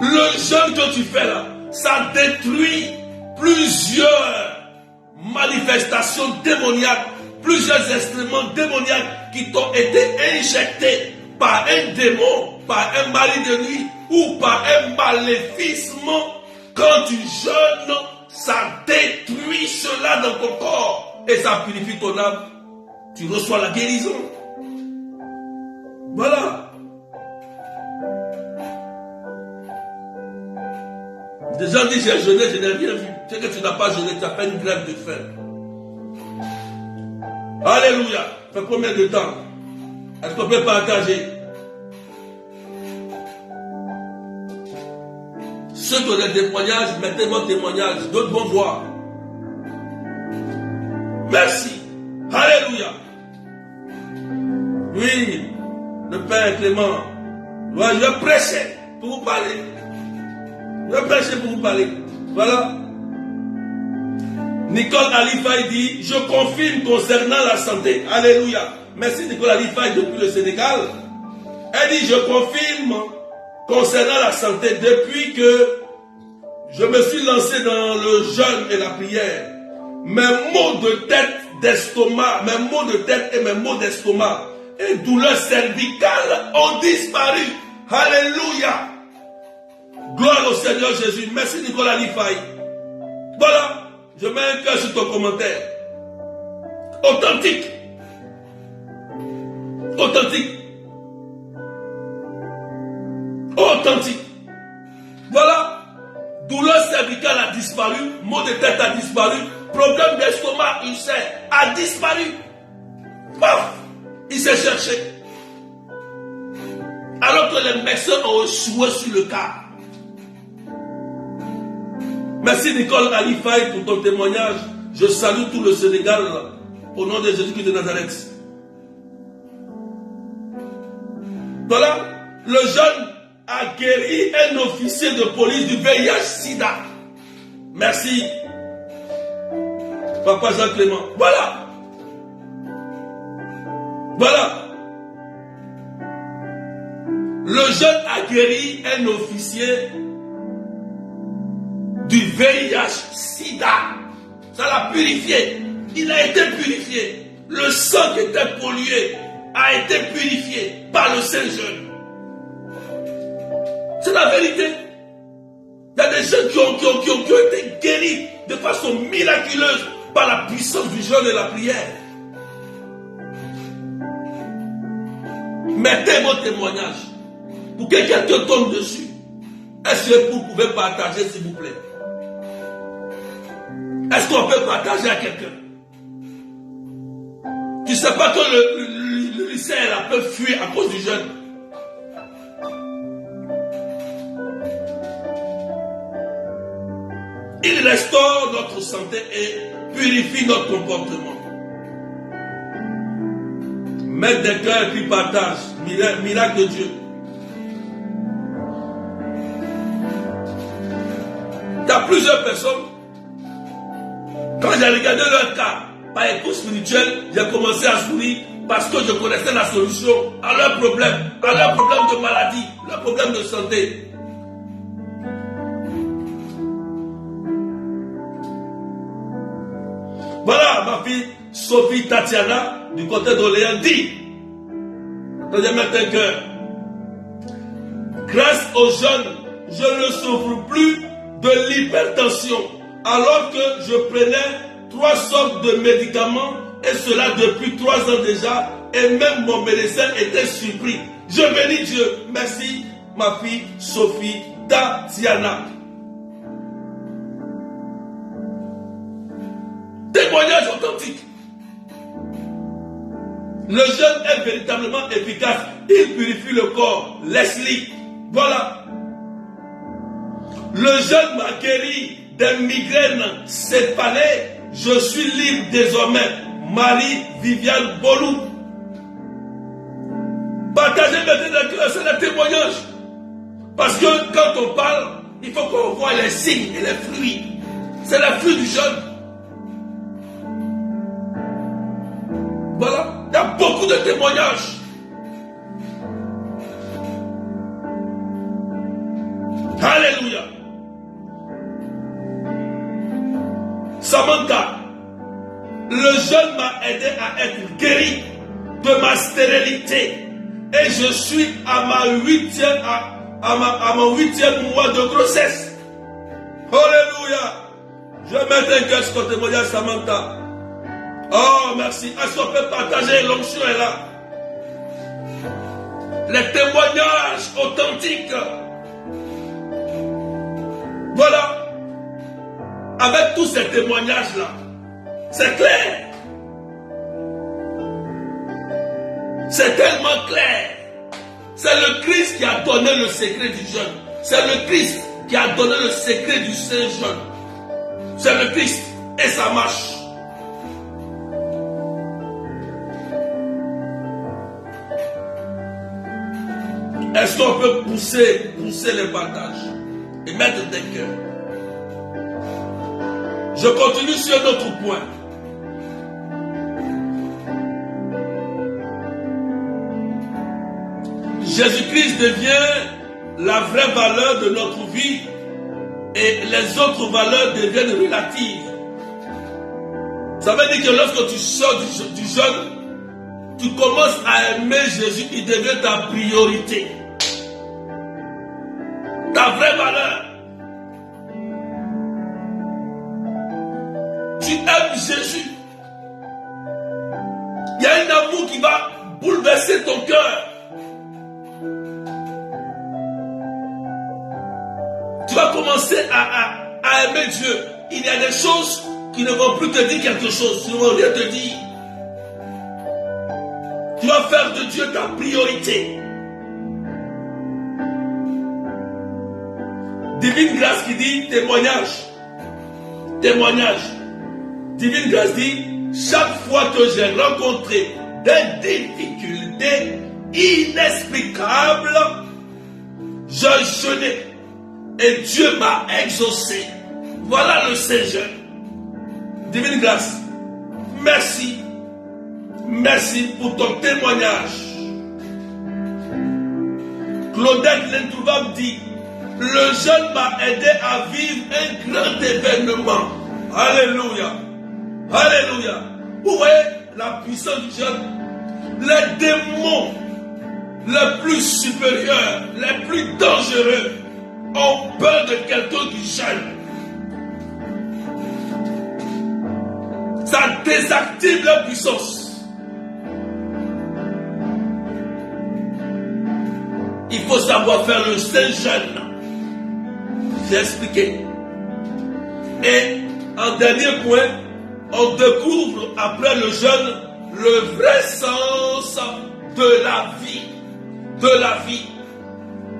Le jeûne que tu fais là, ça détruit plusieurs manifestations démoniaques, plusieurs instruments démoniaques qui t'ont été injectés par un démon, par un mari de nuit ou par un maléficisme. Quand tu jeûnes, ça détruit cela dans ton corps et ça purifie ton âme. Tu reçois la guérison. Voilà. Des gens disent j'ai jeûné, je n'ai rien vu. C'est que tu n'as pas jeûné, tu as fait une grève de faim. Alléluia. Ça fait combien de temps? Est-ce qu'on peut partager? Ceux qui ont des témoignages, mettez vos témoignages. D'autres vont voir. Merci. Alléluia. Oui, le Père Clément. Ouais, je vais prêcher pour vous parler. Je vais prêcher pour vous parler. Voilà. Nicole Alifaï dit, je confirme concernant la santé. Alléluia. Merci Nicole Alifaï depuis le Sénégal. Elle dit, je confirme concernant la santé depuis que je me suis lancé dans le jeûne et la prière. Mes maux de tête, d'estomac, mes maux de tête et mes maux d'estomac et douleurs cervicales ont disparu. Alléluia. Gloire au Seigneur Jésus. Merci Nicolas Lifaï. Voilà. Je mets un cœur sur ton commentaire. Authentique. Authentique. Authentique. Voilà. Douleur cervicale a disparu. Maux de tête a disparu. Problème d'estomac, ulcère, a disparu. Paf. Il s'est cherché. Alors que les médecins ont échoué sur le cas. Merci Nicole Alifaï pour ton témoignage. Je salue tout le Sénégal au nom de Jésus-Christ de Nazareth. Voilà, le jeune a guéri un officier de police du VIH-Sida. Merci. Papa Jean-Clément. Voilà. Voilà. Le jeune a guéri un officier du VIH-Sida. Ça l'a purifié. Il a été purifié. Le sang qui était pollué a été purifié par le Saint-Jeûne. C'est la vérité. Il y a des gens qui ont été guéris de façon miraculeuse par la puissance du jeûne et la prière. Mettez vos témoignages pour que quelqu'un tombe dessus. Est-ce que vous pouvez partager, s'il vous plaît? Est-ce qu'on peut partager à quelqu'un? Tu ne sais pas que le ulcère peut fuir à cause du jeûne. Il restaure notre santé et purifie notre comportement. Mettre des cœurs et puis partage. Miracle de Dieu. Il y a plusieurs personnes. Quand j'ai regardé leur cas, par écoute spirituel, j'ai commencé à sourire parce que je connaissais la solution à leurs problèmes de maladie, leurs problèmes de santé. Voilà, ma fille Sophie Tatiana, du côté d'Orléans, dit, deuxième cœur, grâce aux jeunes, je ne souffre plus de l'hypertension, alors que je prenais 3 sortes de médicaments, et cela depuis 3 ans déjà, et même mon médecin était surpris. Je bénis Dieu. Merci, ma fille Sophie Tatiana. Témoignage authentique. Le jeûne est véritablement efficace. Il purifie le corps. Leslie. Voilà. Le jeûne m'a guéri des migraines céphalées. Je suis libre désormais. Marie-Viviane Bolou. Partagez maintenant, c'est le témoignage. Parce que quand on parle, il faut qu'on voit les signes et les fruits. C'est le fruit du jeûne. Voilà, il y a beaucoup de témoignages. Alléluia. Samantha, le jeûne m'a aidé à être guéri de ma stérilité. Et je suis à mon 8e mois de grossesse. Alléluia. Je mets un cœur sur ton témoignage, Samantha. Oh, merci. Est-ce qu'on peut partager? L'onction est là. Les témoignages authentiques. Voilà. Avec tous ces témoignages-là, c'est clair. C'est tellement clair. C'est le Christ qui a donné le secret du jeûne. C'est le Christ qui a donné le secret du Saint-Jeûne. C'est le Christ et ça marche. Est-ce qu'on peut pousser les partages et mettre des cœurs? Je continue sur un autre point. Jésus-Christ devient la vraie valeur de notre vie et les autres valeurs deviennent relatives. Ça veut dire que lorsque tu sors du jeûne, tu commences à aimer Jésus, il devient ta priorité. Ta vraie valeur. Tu aimes Jésus. Il y a un amour qui va bouleverser ton cœur. Tu vas commencer à aimer Dieu. Il y a des choses qui ne vont plus te dire quelque chose, qui ne vont rien te dire. Tu vas faire de Dieu ta priorité. Divine Grâce qui dit témoignage. Témoignage. Divine Grâce dit, chaque fois que j'ai rencontré des difficultés inexplicables, je jeûnais et Dieu m'a exaucé. Voilà le Saint-Jeûne. Divine Grâce, merci. Merci pour ton témoignage. Claudette Lentrouvable dit, le jeûne m'a aidé à vivre un grand événement. Alléluia. Alléluia. Vous voyez la puissance du jeûne. Les démons les plus supérieurs, les plus dangereux ont peur de quelqu'un qui jeûne. Ça désactive leur puissance. Il faut savoir faire le Saint-Jeûne. J'ai expliqué. Et en dernier point, on découvre après le jeûne le vrai sens de la vie. De la vie.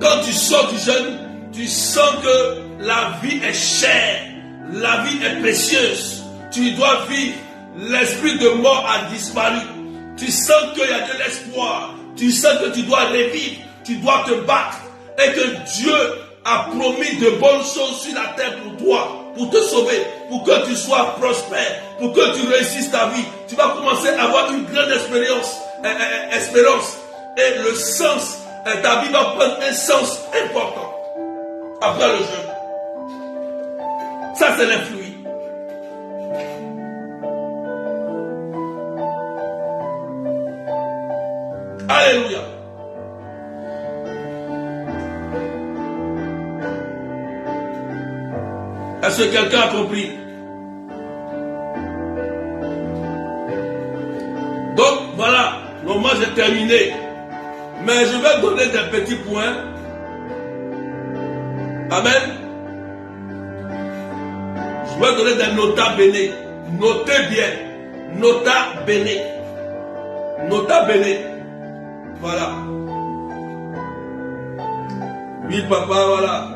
Quand tu sors du jeûne, tu sens que la vie est chère, la vie est précieuse. Tu dois vivre, l'esprit de mort a disparu. Tu sens qu'il y a de l'espoir. Tu sens que tu dois revivre, tu dois te battre et que Dieu a promis de bonnes choses sur la terre pour toi, pour te sauver, pour que tu sois prospère, pour que tu réussisses ta vie. Tu vas commencer à avoir une grande expérience. espérance. Et le sens, ta vie va prendre un sens important après le jeûne. Ça, c'est les fruits. Alléluia. Est-ce que quelqu'un a compris? Donc voilà, moi j'ai terminé. Mais je vais donner des petits points. Amen. Je vais donner des nota bene. Notez bien. Nota bene. Nota bene. Voilà. Oui, papa, voilà.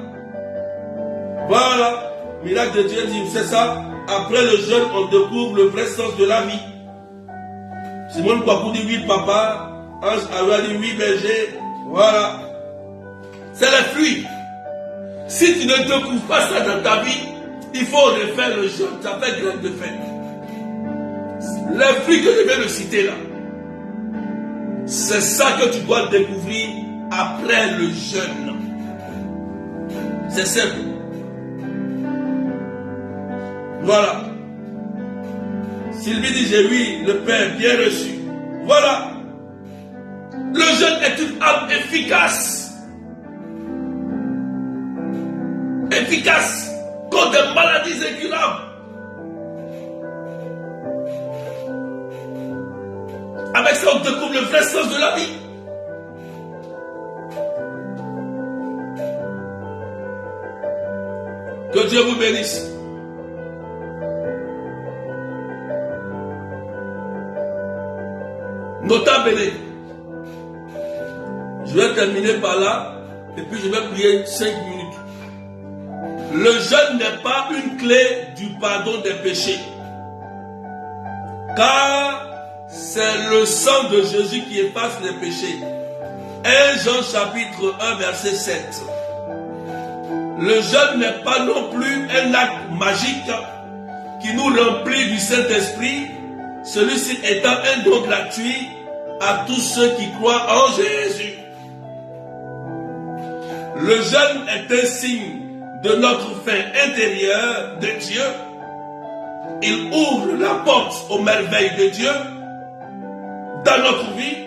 Voilà. Miracle de Dieu dit, c'est ça. Après le jeûne, on découvre le vrai sens de la vie. Simone Kwaku dit, oui, papa. Ange Awa dit, oui, berger. Voilà. C'est les fruits. Si tu ne découvres pas ça dans ta vie, il faut refaire le jeûne. Ça fait graine de fer. Les fruits que je viens de citer là, c'est ça que tu dois découvrir après le jeûne. C'est simple. Voilà. Sylvie dit, j'ai oui, le Père bien reçu. Voilà. Le jeûne est une arme efficace. Efficace contre des maladies incurables. Avec ça, on découvre le vrai sens de la vie. Que Dieu vous bénisse. Nota bene. Je vais terminer par là et puis je vais prier 5 minutes. Le jeûne n'est pas une clé du pardon des péchés. Car c'est le sang de Jésus qui efface les péchés. 1 Jean chapitre 1 verset 7. Le jeûne n'est pas non plus un acte magique qui nous remplit du Saint-Esprit, celui-ci étant un don gratuit à tous ceux qui croient en Jésus. Le jeûne est un signe de notre fin intérieure de Dieu. Il ouvre la porte aux merveilles de Dieu dans notre vie.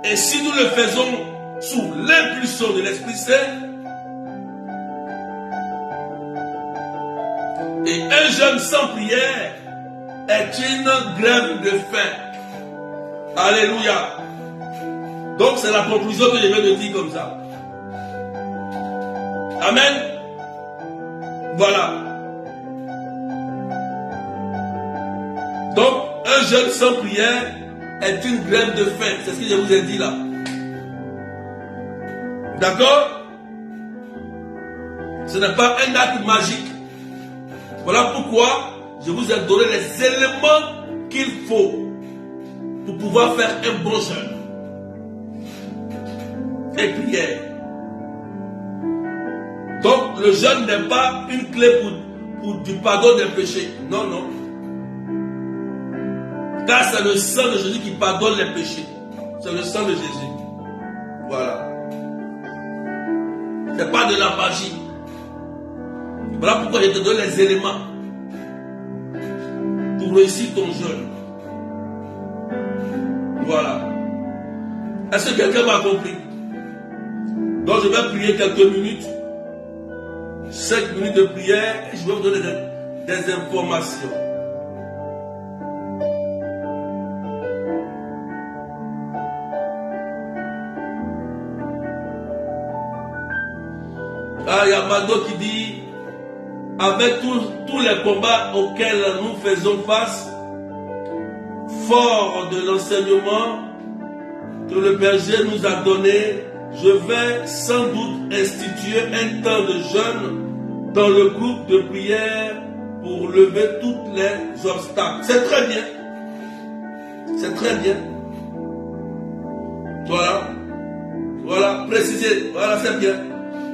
Et si nous le faisons sous l'impulsion de l'Esprit Saint, et un jeûne sans prière est une grève de faim. Alléluia. Donc c'est la conclusion que je viens de dire comme ça. Amen. Voilà. Donc un jeûne sans prière est une grève de faim. C'est ce que je vous ai dit là. D'accord? Ce n'est pas un acte magique. Voilà pourquoi je vous ai donné les éléments qu'il faut pour pouvoir faire un bon jeûne. Et prière. Donc le jeûne n'est pas une clé pour du pardon des péchés. Non, non. Car c'est le sang de Jésus qui pardonne les péchés. C'est le sang de Jésus. Voilà. Ce n'est pas de la magie. Voilà pourquoi je te donne les éléments pour réussir ton jeûne. Voilà. Est-ce que quelqu'un m'a compris? Donc je vais prier quelques minutes. 5 minutes de prière et je vais vous donner des informations. Ah, il y a Mado qui dit, avec tous les combats auxquels nous faisons face, fort de l'enseignement que le berger nous a donné, je vais sans doute instituer un temps de jeûne dans le groupe de prière pour lever tous les obstacles. C'est très bien. C'est très bien. Voilà. Voilà, précisez. Voilà, c'est bien.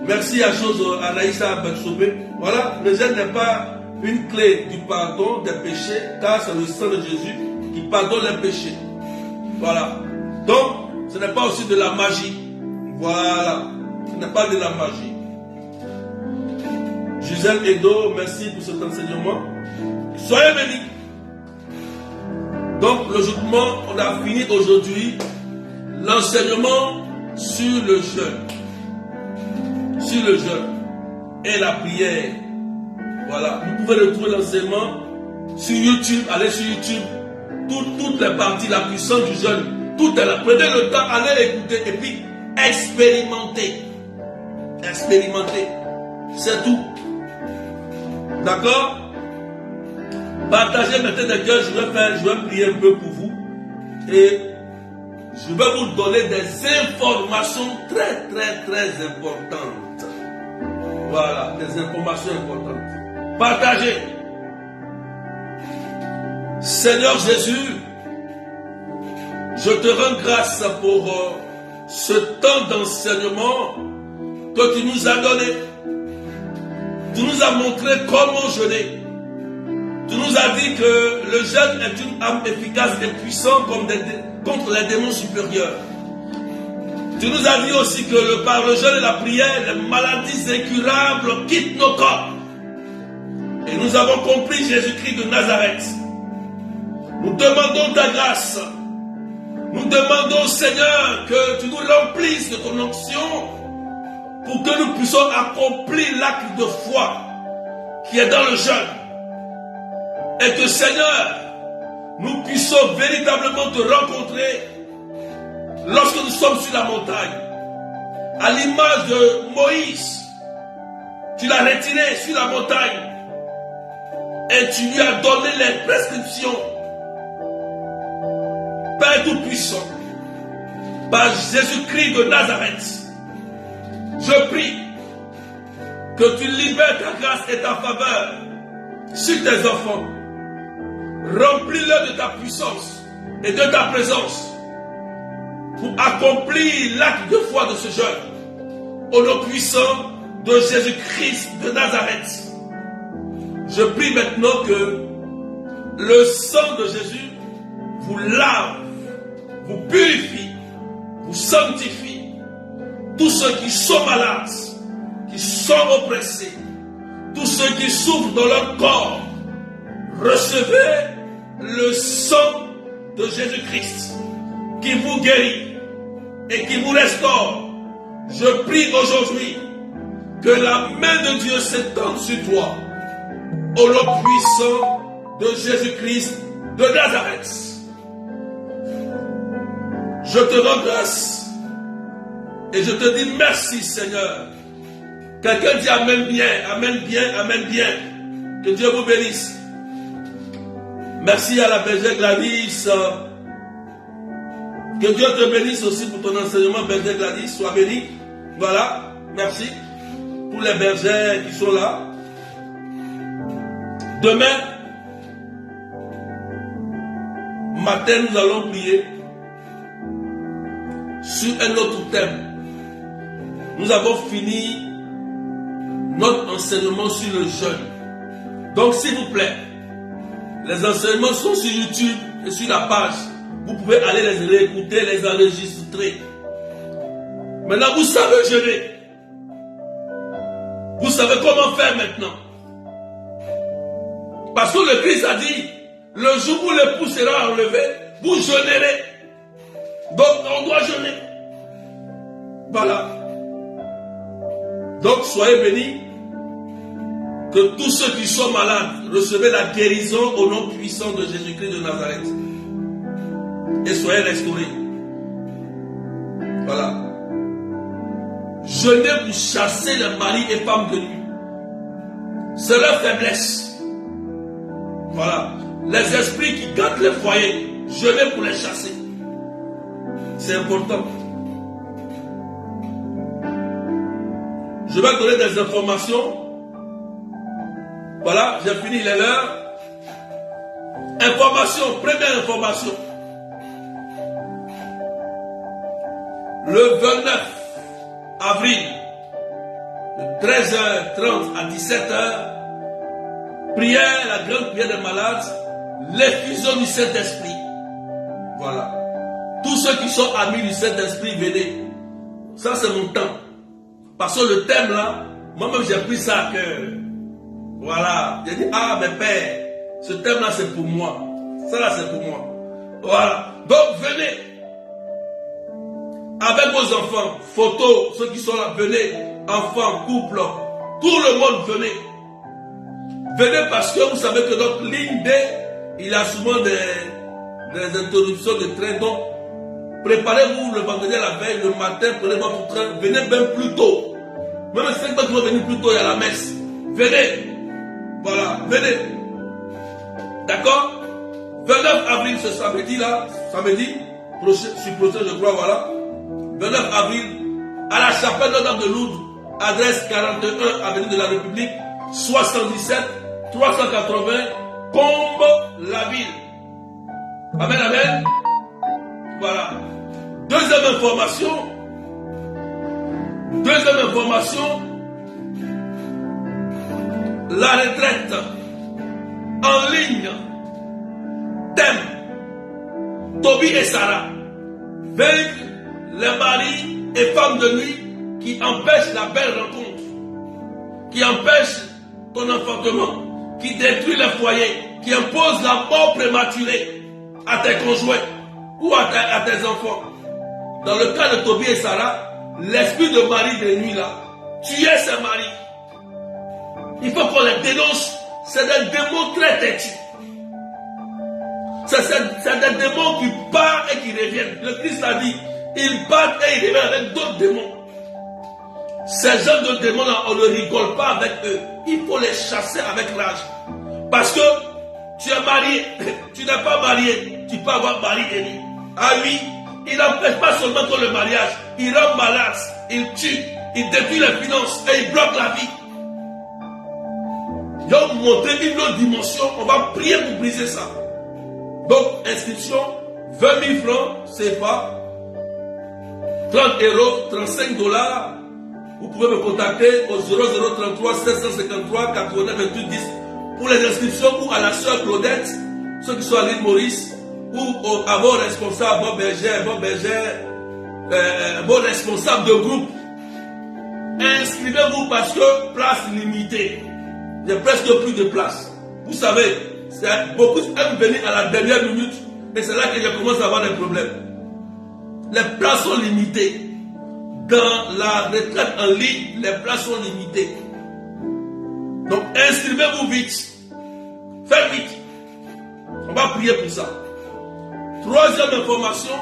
Merci à chose Anaïsa Bensobé. Voilà, le jeûne n'est pas une clé du pardon des péchés, car c'est le sang de Jésus qui pardonne les péchés. Voilà. Donc, ce n'est pas aussi de la magie. Voilà. Ce n'est pas de la magie. Gisèle Edo, merci pour cet enseignement. Soyez bénis. Donc, logiquement, on a fini aujourd'hui l'enseignement sur le jeûne. Sur le jeûne et la prière. Voilà. Vous pouvez retrouver l'enseignement sur YouTube. Allez sur YouTube. Toutes les parties, la puissance du jeûne. Tout est là. Prenez le temps, allez l'écouter et puis expérimentez. Expérimentez. C'est tout. D'accord? Partagez maintenant des cœurs. Je vais prier un peu pour vous. Et je vais vous donner des informations très, très, très importantes. Voilà, des informations importantes. Partagez. Seigneur Jésus, je te rends grâce pour ce temps d'enseignement que tu nous as donné. Tu nous as montré comment jeûner. Tu nous as dit que le jeûne est une arme efficace et puissante contre les démons supérieurs. Tu nous as dit aussi que par le jeûne et la prière, les maladies incurables quittent nos corps. Et nous avons compris Jésus-Christ de Nazareth. Nous demandons ta grâce. Nous demandons, Seigneur, que tu nous remplisses de ton onction pour que nous puissions accomplir l'acte de foi qui est dans le jeûne. Et que, Seigneur, nous puissions véritablement te rencontrer lorsque nous sommes sur la montagne. À l'image de Moïse, tu l'as retiré sur la montagne et tu lui as donné les prescriptions. Père Tout-Puissant, par Jésus-Christ de Nazareth, je prie que tu libères ta grâce et ta faveur sur tes enfants. Remplis-le de ta puissance et de ta présence pour accomplir l'acte de foi de ce jeûne. Au nom puissant de Jésus-Christ de Nazareth, je prie maintenant que le sang de Jésus vous lave, vous purifie, vous sanctifie. Tous ceux qui sont malades, qui sont oppressés, tous ceux qui souffrent dans leur corps, recevez le sang de Jésus-Christ qui vous guérit et qui vous restaure. Je prie aujourd'hui que la main de Dieu s'étende sur toi au nom puissant de Jésus-Christ de Nazareth. Je te rends grâce et je te dis merci, Seigneur. Quelqu'un dit Amen bien, Amen bien, Amen bien. Que Dieu vous bénisse. Merci à la bergère Gladys. Que Dieu te bénisse aussi pour ton enseignement, bergère Gladys. Sois béni. Voilà, merci pour les bergères qui sont là. Demain matin, nous allons prier sur un autre thème. Nous avons fini notre enseignement sur le jeûne. Donc, s'il vous plaît, les enseignements sont sur YouTube et sur la page. Vous pouvez aller les réécouter, les enregistrer. Maintenant, vous savez jeûner. Vous savez comment faire maintenant. Parce que le Christ a dit, le jour où l'époux sera enlevé, vous jeûnerez. Donc, on doit jeûner. Voilà. Donc, soyez bénis. Que tous ceux qui sont malades recevez la guérison au nom puissant de Jésus-Christ de Nazareth. Et soyez restaurés. Voilà. Jeûnez pour chasser les maris et femmes de nuit. C'est leur faiblesse. Voilà. Les esprits qui gâtent les foyers, jeûnez pour les chasser. C'est important. Je vais donner des informations. Voilà, j'ai fini, il est l'heure. Information, première information. Le 29 avril, de 13h30 à 17h, prière, la grande prière des malades, l'effusion du Saint-Esprit. Voilà. Tous ceux qui sont amis du Saint-Esprit, venez. Ça, c'est mon temps. Parce que le thème là, moi-même, j'ai pris ça à cœur. Voilà. J'ai dit, ah, mais père, ce thème là, c'est pour moi. Ça là, c'est pour moi. Voilà. Donc, venez. Avec vos enfants, photos, ceux qui sont là, venez. Enfants, couple, tout le monde, venez. Venez parce que vous savez que notre ligne D, il y a souvent des interruptions de train. Donc, préparez-vous le vendredi à la veille, le matin, prenez votre train, venez même plus tôt. Même si c'est pas que vous venez plus tôt, il y a la messe. Venez. Voilà, venez. D'accord? 29 avril, ce samedi-là, samedi, prochain, je crois, voilà. 29 avril, à la chapelle Notre-Dame de Lourdes, adresse 41, avenue de la République, 77 380, Combe-la-Ville. Amen, amen. Voilà. Deuxième information, la retraite en ligne, thème, Toby et Sarah, vaincre les maris et femmes de nuit qui empêchent la belle rencontre, qui empêchent ton enfantement, qui détruit les foyers, qui impose la mort prématurée à tes conjoints ou à tes enfants. Dans le cas de Toby et Sarah, l'esprit de mari de nuit là, tuait ses maris. Il faut qu'on les dénonce. C'est des démons très têtus. C'est des démons qui partent et qui reviennent. Le Christ a dit, ils partent et ils reviennent avec d'autres démons. Ces gens de démons là, on ne rigole pas avec eux. Il faut les chasser avec rage. Parce que tu es marié, tu n'es pas marié, tu peux avoir mari et nuit. Ah oui, il n'empêche pas seulement que le mariage, il rend malade, il tue, il détruit les finances et il bloque la vie. Ils ont montré une autre dimension, on va prier pour briser ça. Donc, inscription, 20 000 francs, c'est pas 30 €, 35 $. Vous pouvez me contacter au 0033 753 89 28 10 pour les inscriptions ou à la sœur Claudette, ceux qui sont à l'île Maurice, ou à vos responsables, vos responsables de groupe. Inscrivez-vous parce que place limitée. Il n'y a presque plus de place. Vous savez, beaucoup aiment venir à la dernière minute et c'est là que je commence à avoir des problèmes. Les places sont limitées. Dans la retraite en ligne, les places sont limitées. Donc inscrivez-vous vite. Faites vite. On va prier pour ça. Troisième information,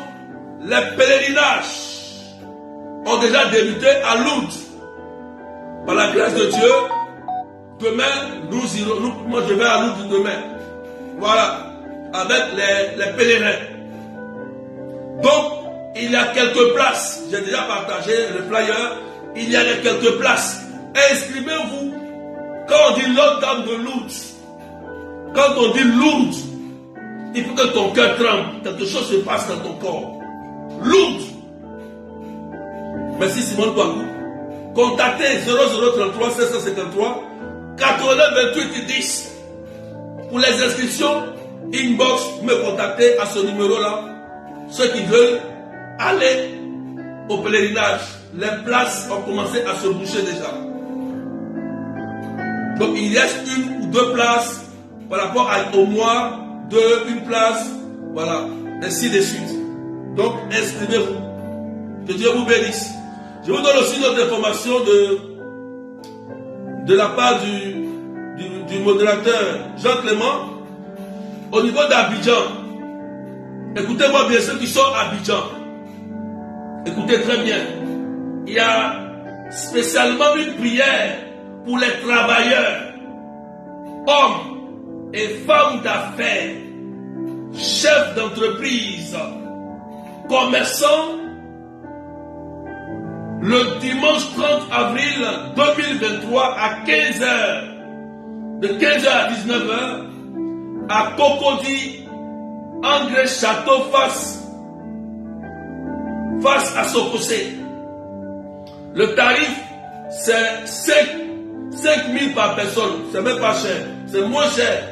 les pèlerinages ont déjà débuté à Lourdes. Par la grâce de Dieu, demain, nous irons, moi je vais à Lourdes demain. Voilà, avec les pèlerins. Donc, il y a quelques places. J'ai déjà partagé le flyer. Il y a quelques places. Inscrivez-vous. Quand on dit Notre-Dame de Lourdes, quand on dit Lourdes, il faut que ton cœur tremble. Quelque chose se passe dans ton corps. Lourdes. Merci Simone Kouakou. Contactez 0033 753 89 28 10. Pour les inscriptions, inbox, vous me contactez à ce numéro-là. Ceux qui veulent aller au pèlerinage, les places ont commencé à se boucher déjà. Donc il reste une ou deux places par rapport au mois, une place, voilà, ainsi de suite. Donc inscrivez-vous. Que Dieu vous bénisse. Je vous donne aussi notre information de la part du modérateur Jean Clément au niveau d'Abidjan. Écoutez-moi bien, ceux qui sont à Abidjan. Écoutez très bien. Il y a spécialement une prière pour les travailleurs, hommes et femmes d'affaires, chefs d'entreprise, commerçants. Le dimanche 30 avril 2023 à 15h, de 15h à 19h, à Cocody, André Château face à Sokosé. Le tarif, c'est 5 000 par personne. C'est même pas cher. C'est moins cher.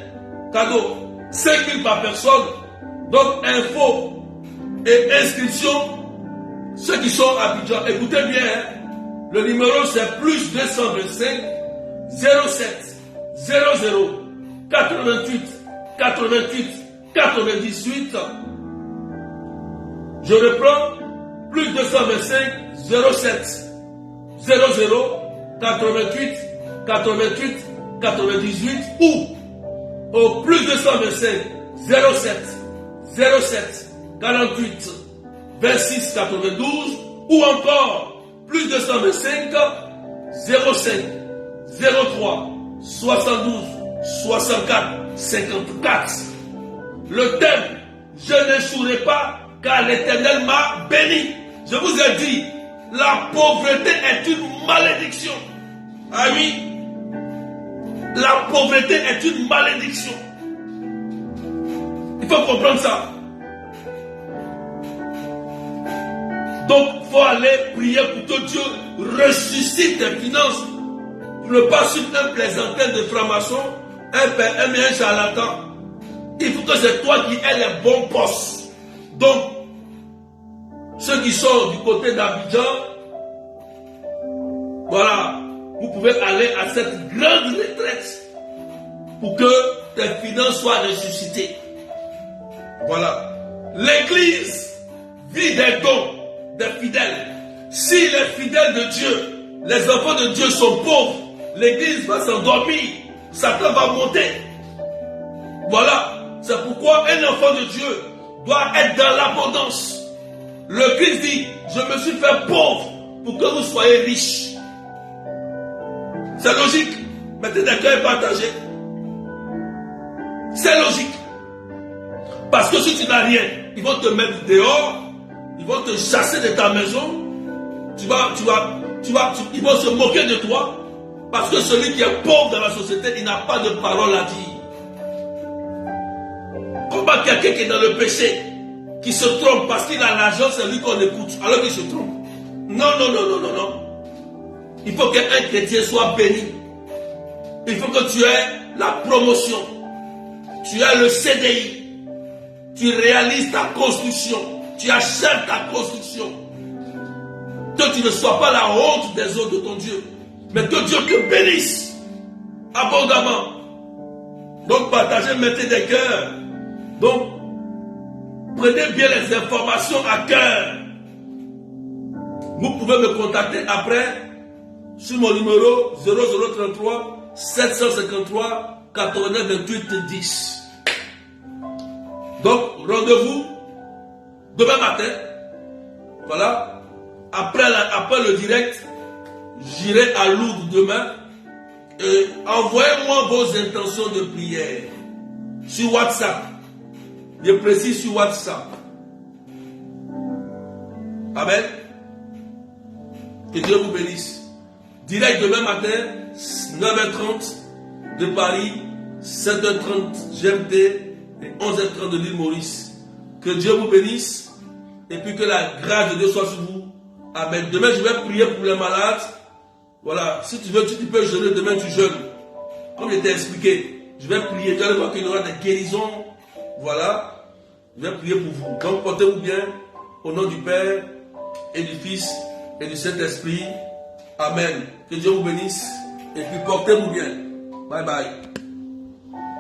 Cadeau. 5 000 par personne. Donc, info et inscription. Ceux qui sont à Abidjan, écoutez bien, hein. Le numéro c'est plus 225 07 00 88 88 98. Je reprends, plus 225 07 00 88 88 98 ou au plus 225 07 07 48 26 92 ou encore plus 225 05 03 72 64 54. Le thème, je n'échouerai pas car l'Éternel m'a béni. Je vous ai dit, la pauvreté est une malédiction. Ah oui, la pauvreté est une malédiction. Il faut comprendre ça. Donc, il faut aller prier pour que Dieu ressuscite tes finances. Pour ne pas suivre un plaisantin de franc-maçon, un charlatan. Il faut que c'est toi qui aies les bons postes. Donc, ceux qui sont du côté d'Abidjan, voilà, vous pouvez aller à cette grande retraite pour que tes finances soient ressuscitées. Voilà. L'église vit des dons des fidèles. Si les fidèles de Dieu, les enfants de Dieu sont pauvres, l'église va s'endormir, Satan va monter. Voilà. C'est pourquoi un enfant de Dieu doit être dans l'abondance. Le Christ dit, je me suis fait pauvre pour que vous soyez riches. C'est logique. Mettez des cœurs partagés. C'est logique. Parce que si tu n'as rien, ils vont te mettre dehors, ils vont te chasser de ta maison, ils vont se moquer de toi, parce que celui qui est pauvre dans la société, il n'a pas de parole à dire. Comment quelqu'un qui est dans le péché, qui se trompe parce qu'il a l'argent, c'est lui qu'on écoute, alors qu'il se trompe. Non, non, non, non, non, non. Il faut qu'un chrétien soit béni. Il faut que tu aies la promotion. Tu as le CDI. Tu réalises ta construction. Tu achètes ta construction. Que tu ne sois pas la honte des autres de ton Dieu. Mais que Dieu te bénisse abondamment. Donc partagez, mettez des cœurs. Donc, prenez bien les informations à cœur. Vous pouvez me contacter après sur mon numéro 0033 753 89 28 10. Donc, rendez-vous demain matin. Voilà. Après le direct, j'irai à Lourdes demain. Et envoyez-moi vos intentions de prière sur WhatsApp. Je précise sur WhatsApp. Amen. Que Dieu vous bénisse. Direct demain matin, 9h30 de Paris, 7h30 GMT et 11h30 de l'île Maurice. Que Dieu vous bénisse et puis que la grâce de Dieu soit sur vous. Amen. Demain, je vais prier pour les malades. Voilà. Si tu veux, tu peux jeûner. Demain, tu jeûnes. Comme je t'ai expliqué, je vais prier. Tu allez voir qu'il y aura des guérisons. Voilà. Je vais prier pour vous. Donc, portez-vous bien au nom du Père et du Fils et du Saint-Esprit. Amen. Que Dieu vous bénisse et puis portez-vous bien. Bye bye.